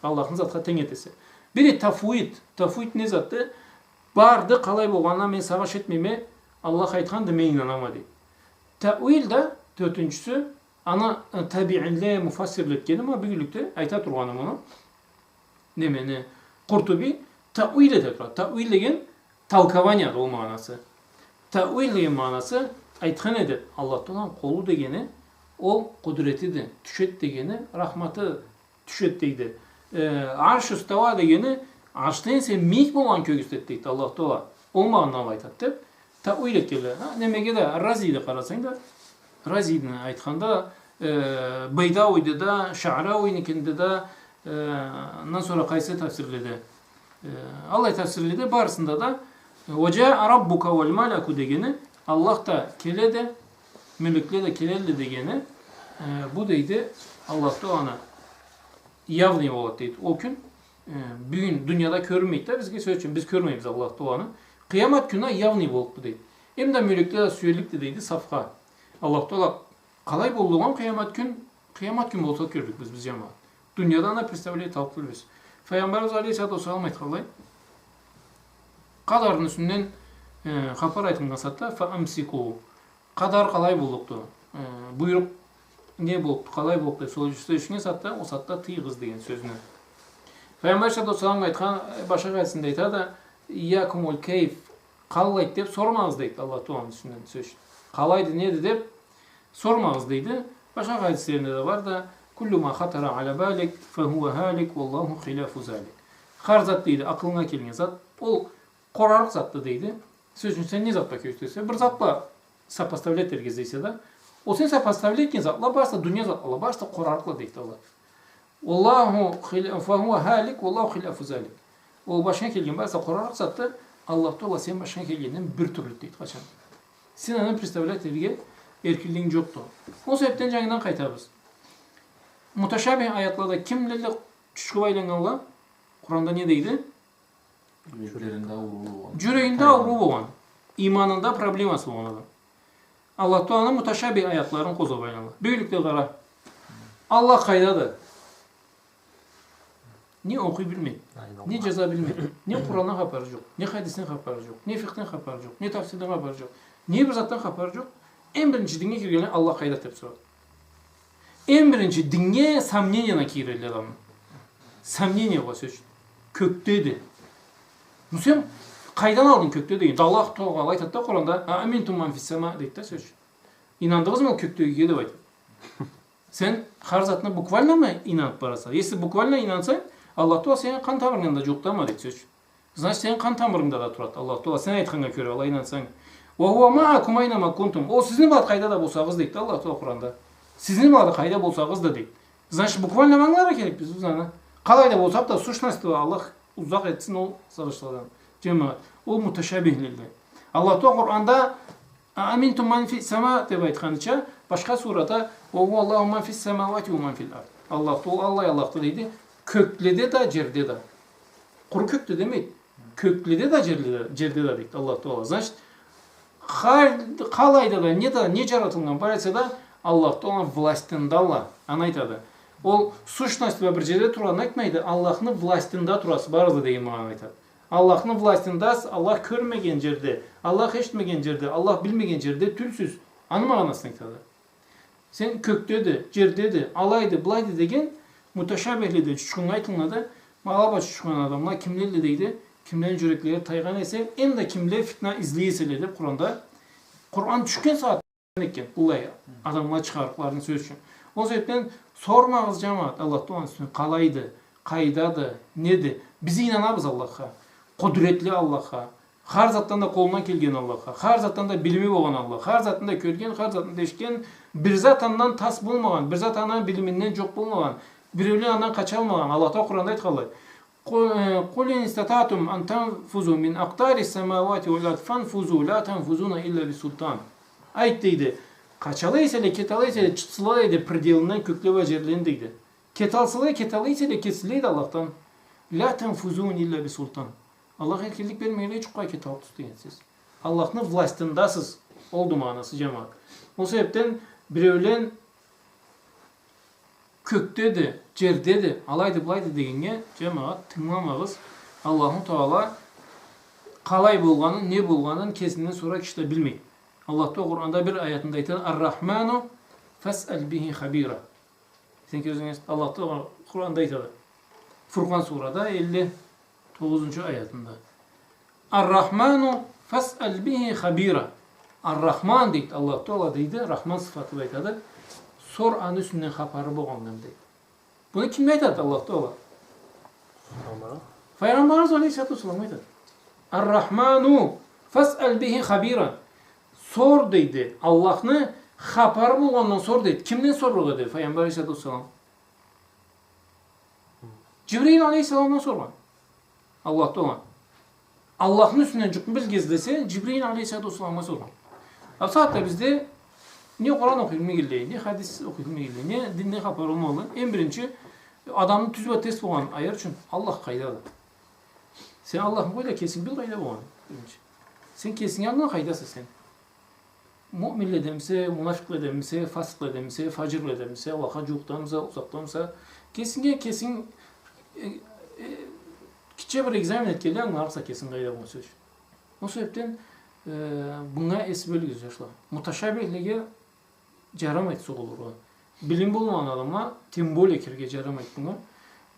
Allah'ın zatla teң etese. Biri tafwid. Tafwid ne zatı? Bardı qalay bolğandan men savaş etmeme Allah aytganda men inanama deydi. Ta'wil de dördüncüsü ana tabi'inle mufassirlik geldi ama büyülükte ayta turganım onu. Nemeni Kurtubi ta'wil etekrar. Ta'wil degen talkavanya ol manası. Ta'wil degen manası aytgan edi. Allah Teala'nın kolu degeni o kudretidir. Düşet degeni rahmatı düşet deydi. Arş üstava degeni arştan sen miyik bolğan kögüstet deydi Allah Teala. O manada aytadı. Ta'wil etkiler. Nemege de Razi'de qarasaң da Razi'nin aytganda Beydaviy'de de Şa'ravi'nikinde de ondan sonra qaysı tafsirledi. Allah tafsirledi barısında da "Veca rabbuka vel malaku" degeni Allah da kelede mülükle de kelelde degeni bu deydi Allah da ona явный болады deydi. O gün bugün dünyada görmeydi de bizge söz için biz görmeyiz Allah da onu. Kıyamet günü явный bolup deydi. Hem de mülükle de süyelikti deydi safha. Allah Teala qalay bolduğun kıyamet gün bolsa gördük biz cemaat. Dünyadan da представлять talqılırız. Peygamberimiz Aleyhisselatü Vesselam aytqanlay. Qadarın üstünden xapar aytılgan satda fa amsiku. Qadar qalay boluptu. Buyruq ne boluptu, qalay boluptu. Sol üstüne satda o satda tıyğız degen sözünü. Peygamber sallallahu aleyhi ve sellem aytkan başka hadisinde aytadi, "İyyakumul keyf." Kalaydı dep sormağız deydi Allah Teala'nın üstünden söz. Kalaydı neydi dep sormağız deydi. Başka hadislerinde de var da kullu ma hatara ala balik fe huve halik vallahu hilafu zalik. Har zat deydi, aklına kelgen zat, ol qorarıq zatlı deydi. Sözün sen ne zatla köstese, bir zatla сопоставлять ergezeyse de, o sen сопоставлять etken zatla barsa, dünya zatla barsa qorarıqla deydi Allah. Wallahu fe huve halik vallahu hilafu zalik. O başına kelgen barsa qorarıq zatlı, Allah Teala sen başına kelgenden bir türlü deydi kaçan. Sen onu представлять erge erkilliğin yoktu. O sebepten canından kaytabız. Mutaşabih ayatlarda kimlerle çüşkü baylanganlar? Kur'an'da ne deydi? Yüreğinde ağrı olan, imanında probleması olan adam. Allah Teala'nın mutaşabih ayatlarını koza baylanlar. Böylelikle qara. Allah kaydadır. Ne okuy bilmeydi, ne ceza bilmeydi, ne Kur'an'dan haberci yok, ne hadisden haberci yok, ne fiqhden haberci yok, ne tafsirden haberci yok, ne bir zattan haberci yok. En birinci dinge kirgeni Allah kaydat dep soradı. En birinci dinge samneniyana kirgeli adam. Samneniya var söz. Kökteydi. Sen kaydan aldın kökte değil. Allah Teala aytadi da Kur'an'da "Amintum man fis sema" deydi de söz. İnandınız mı kökteyge dep aytadi. Sen har zatına bukvalna mı inanıp barasa? Если bukvalna inansan, Allah Teala senin kan tamırında yok dama deydi söz. Значит, senin kan tamırında da turadi. Allah Teala sen aytganga köre Allah inansan. Ve huve ma'akum aynama kuntum. O sizin bağlı kayda da bolsağız deydi Allah Teala Kur'an'da. Sizin bağlı kayda bolsağız da deydi. Значит, bukvalna manglara gerek biz uzana. Kalayda bolsaq da suşnasты Allah uzak etsin o savaşlardan. Cemaat. O muteşabihliği. Allah Teala Kur'an'da "Amintum man fis sema" dep aytgancha, başka surada "Ve huvallahu man fis semavati ve man fil ard." Allah Teala Allah'tı deydi. Köklede de cerde de. Kuru kökte demek. Köklede de cerde de deydi Allah Teala. Значит, kalayda da ne jaratılgan barasa da Allah Teala властында Allah. Ana aytadi. Ol sущность ve bir жерде турганын айтмайды, Allah'ın властында турасы барызы деген маған айтады. Allah'ın властында, Allah көрмеген жерде, Allah eşitmegen жерде, Allah bilmegen жерде türsüz. Anı mağanasını aytады. Sen köktedi, jerdedi, alaydı, bulaydı деген mutaşabihli çüşkün aytılmadı. Mağaba çüşkün adamlar kimlerle deydi? Kimlerin yürekleri taygan ese, en de kimle fitna izleyesele dep Kur'an'da. Kur'an düşken saat ekken, bulay adamlar çıkarıklarını söz için. O sebepten sormağız cemaat Allah Teala'nın üstüne kalaydı, kaydadı, nedi? Bizi inanabız Allah'a. Kudretli Allah'a. Har zattan da kolundan kelgen Allah'a. Har zattan da bilimi bolan Allah. Har zattan da körgen, har zattan da eşken, bir zatandan tas bulmagan, bir zatandan biliminden çok bulmagan, birbirine andan kaçalmagan. Allah Teala Kur'an'da aytqanlar. Qul in istata'tum an tanfuzu min aqtaris semawati vel ard fanfuzu la tanfuzuna illa bisultan. Ayt deydi. Kaçalıysa, ketalıysa, çıtsılaydı predelindan kökleve jerlerini deydi. Ketalıysa da kesiliydi Allah'tan. La tenfuzun illa bisultan. Allah erkillik vermeyle çok ketal tutuyun siz. Allah'ın vlastındasız oldu manası cemaat. O sebepten birevlen köktedi, cerdedi, alaydı bulaydı degenge cemaat tınlamağız. Allah'ın Teala kalay bulganın, ne bulganın kesinden sonra kişi de bilmeyin. Allah da Kur'an'da bir ayetinde aytadi: "Er-Rahmanu fas'al bihi habira." Sen gözünüz Allah da Kur'an'da aytadi. Furqan surada 59. ayetinde. "Er-Rahmanu fas'al bihi habira." Er-Rahman deydi Allah Teala deydi. Rahman sıfatı aytadi. Sor an üstünden habarı bolgandan deydi. Bunu kim aytadi Allah Teala? Peygamberimiz Aleyhisselatü Vesselam aytadi. "Er-Rahmanu fas'al bihi habira." Sor deydi. Allah'ını haber bulgandan sor deydi. Kimden sorulur dedi Peygamber Aleyhisselatü Vesselam? Cibril Aleyhisselam'dan sorgan. Allah Teala. Allah'ın üstünden çıkmış bilgisi Cibril Aleyhisselatü Vesselam'a sorgan. Bu saatte bizde ne Kur'an okuyulma geldi, ne hadis okuyulma geldi, ne dinle haber olmalı. En birinci adamın tüz ve test olan ayar için Allah kaydadır. Sen Allah'ın böyle kesin bir kayda olan. Sen kesin yanına kaydasın sen. Müminle demse, münafıkla demse, fasıkla demse, facirle demse, Allah'a cuhtanımsa, uzaktanımsa kesin kiçe bir egzamin etkili anlarsa kesin kayda bu söz. O sebepten buna esbeli gözyaşlar. Mutaşabihliğe caramayt soğulur. Bilim bulmayan adama tembol ekirge caramayt buna.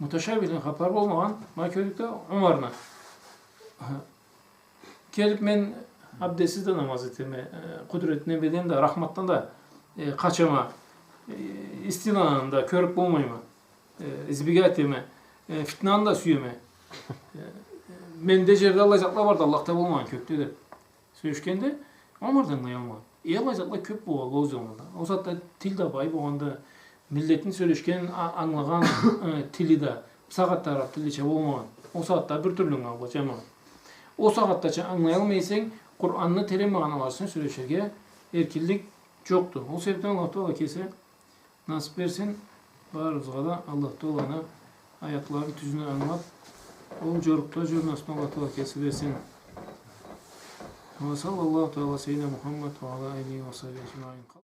mutaşabihden haber olmagan ma körükte Umar'na. Gelip men abdestsiz de namaz etme, kudretine beden de rahmattan da kaçama, istinanında körük olmayma, izbigat etme, fitnan da süyeme. Men jerde Allah zatla vardı, Allah'ta olmagan köktü de. Söýüşkende Umar'dan ýalma. Allah zatla köp bolýar o zamanda. O zatda til de bay bolganda milletin söýleşken anlagan tili de sagatda arap tiliçe bolmagan. O saatda bir türlü anlaýan. O sagatdaça anlaýalmaýsaň, Kur'an'ı teremagan alarsın söýleşerge erkinlik jokdur. O sebepden Allah Teala kese nasip bersin. Barybızga da Allah Teala'ny ayatlaryny tüzüne anlap, o jorukda jurnasyn Allah Teala kese bersin. Ve sallallahu teala seyyidina Muhammed ve ala alihi ve sahbihi ecmaîn.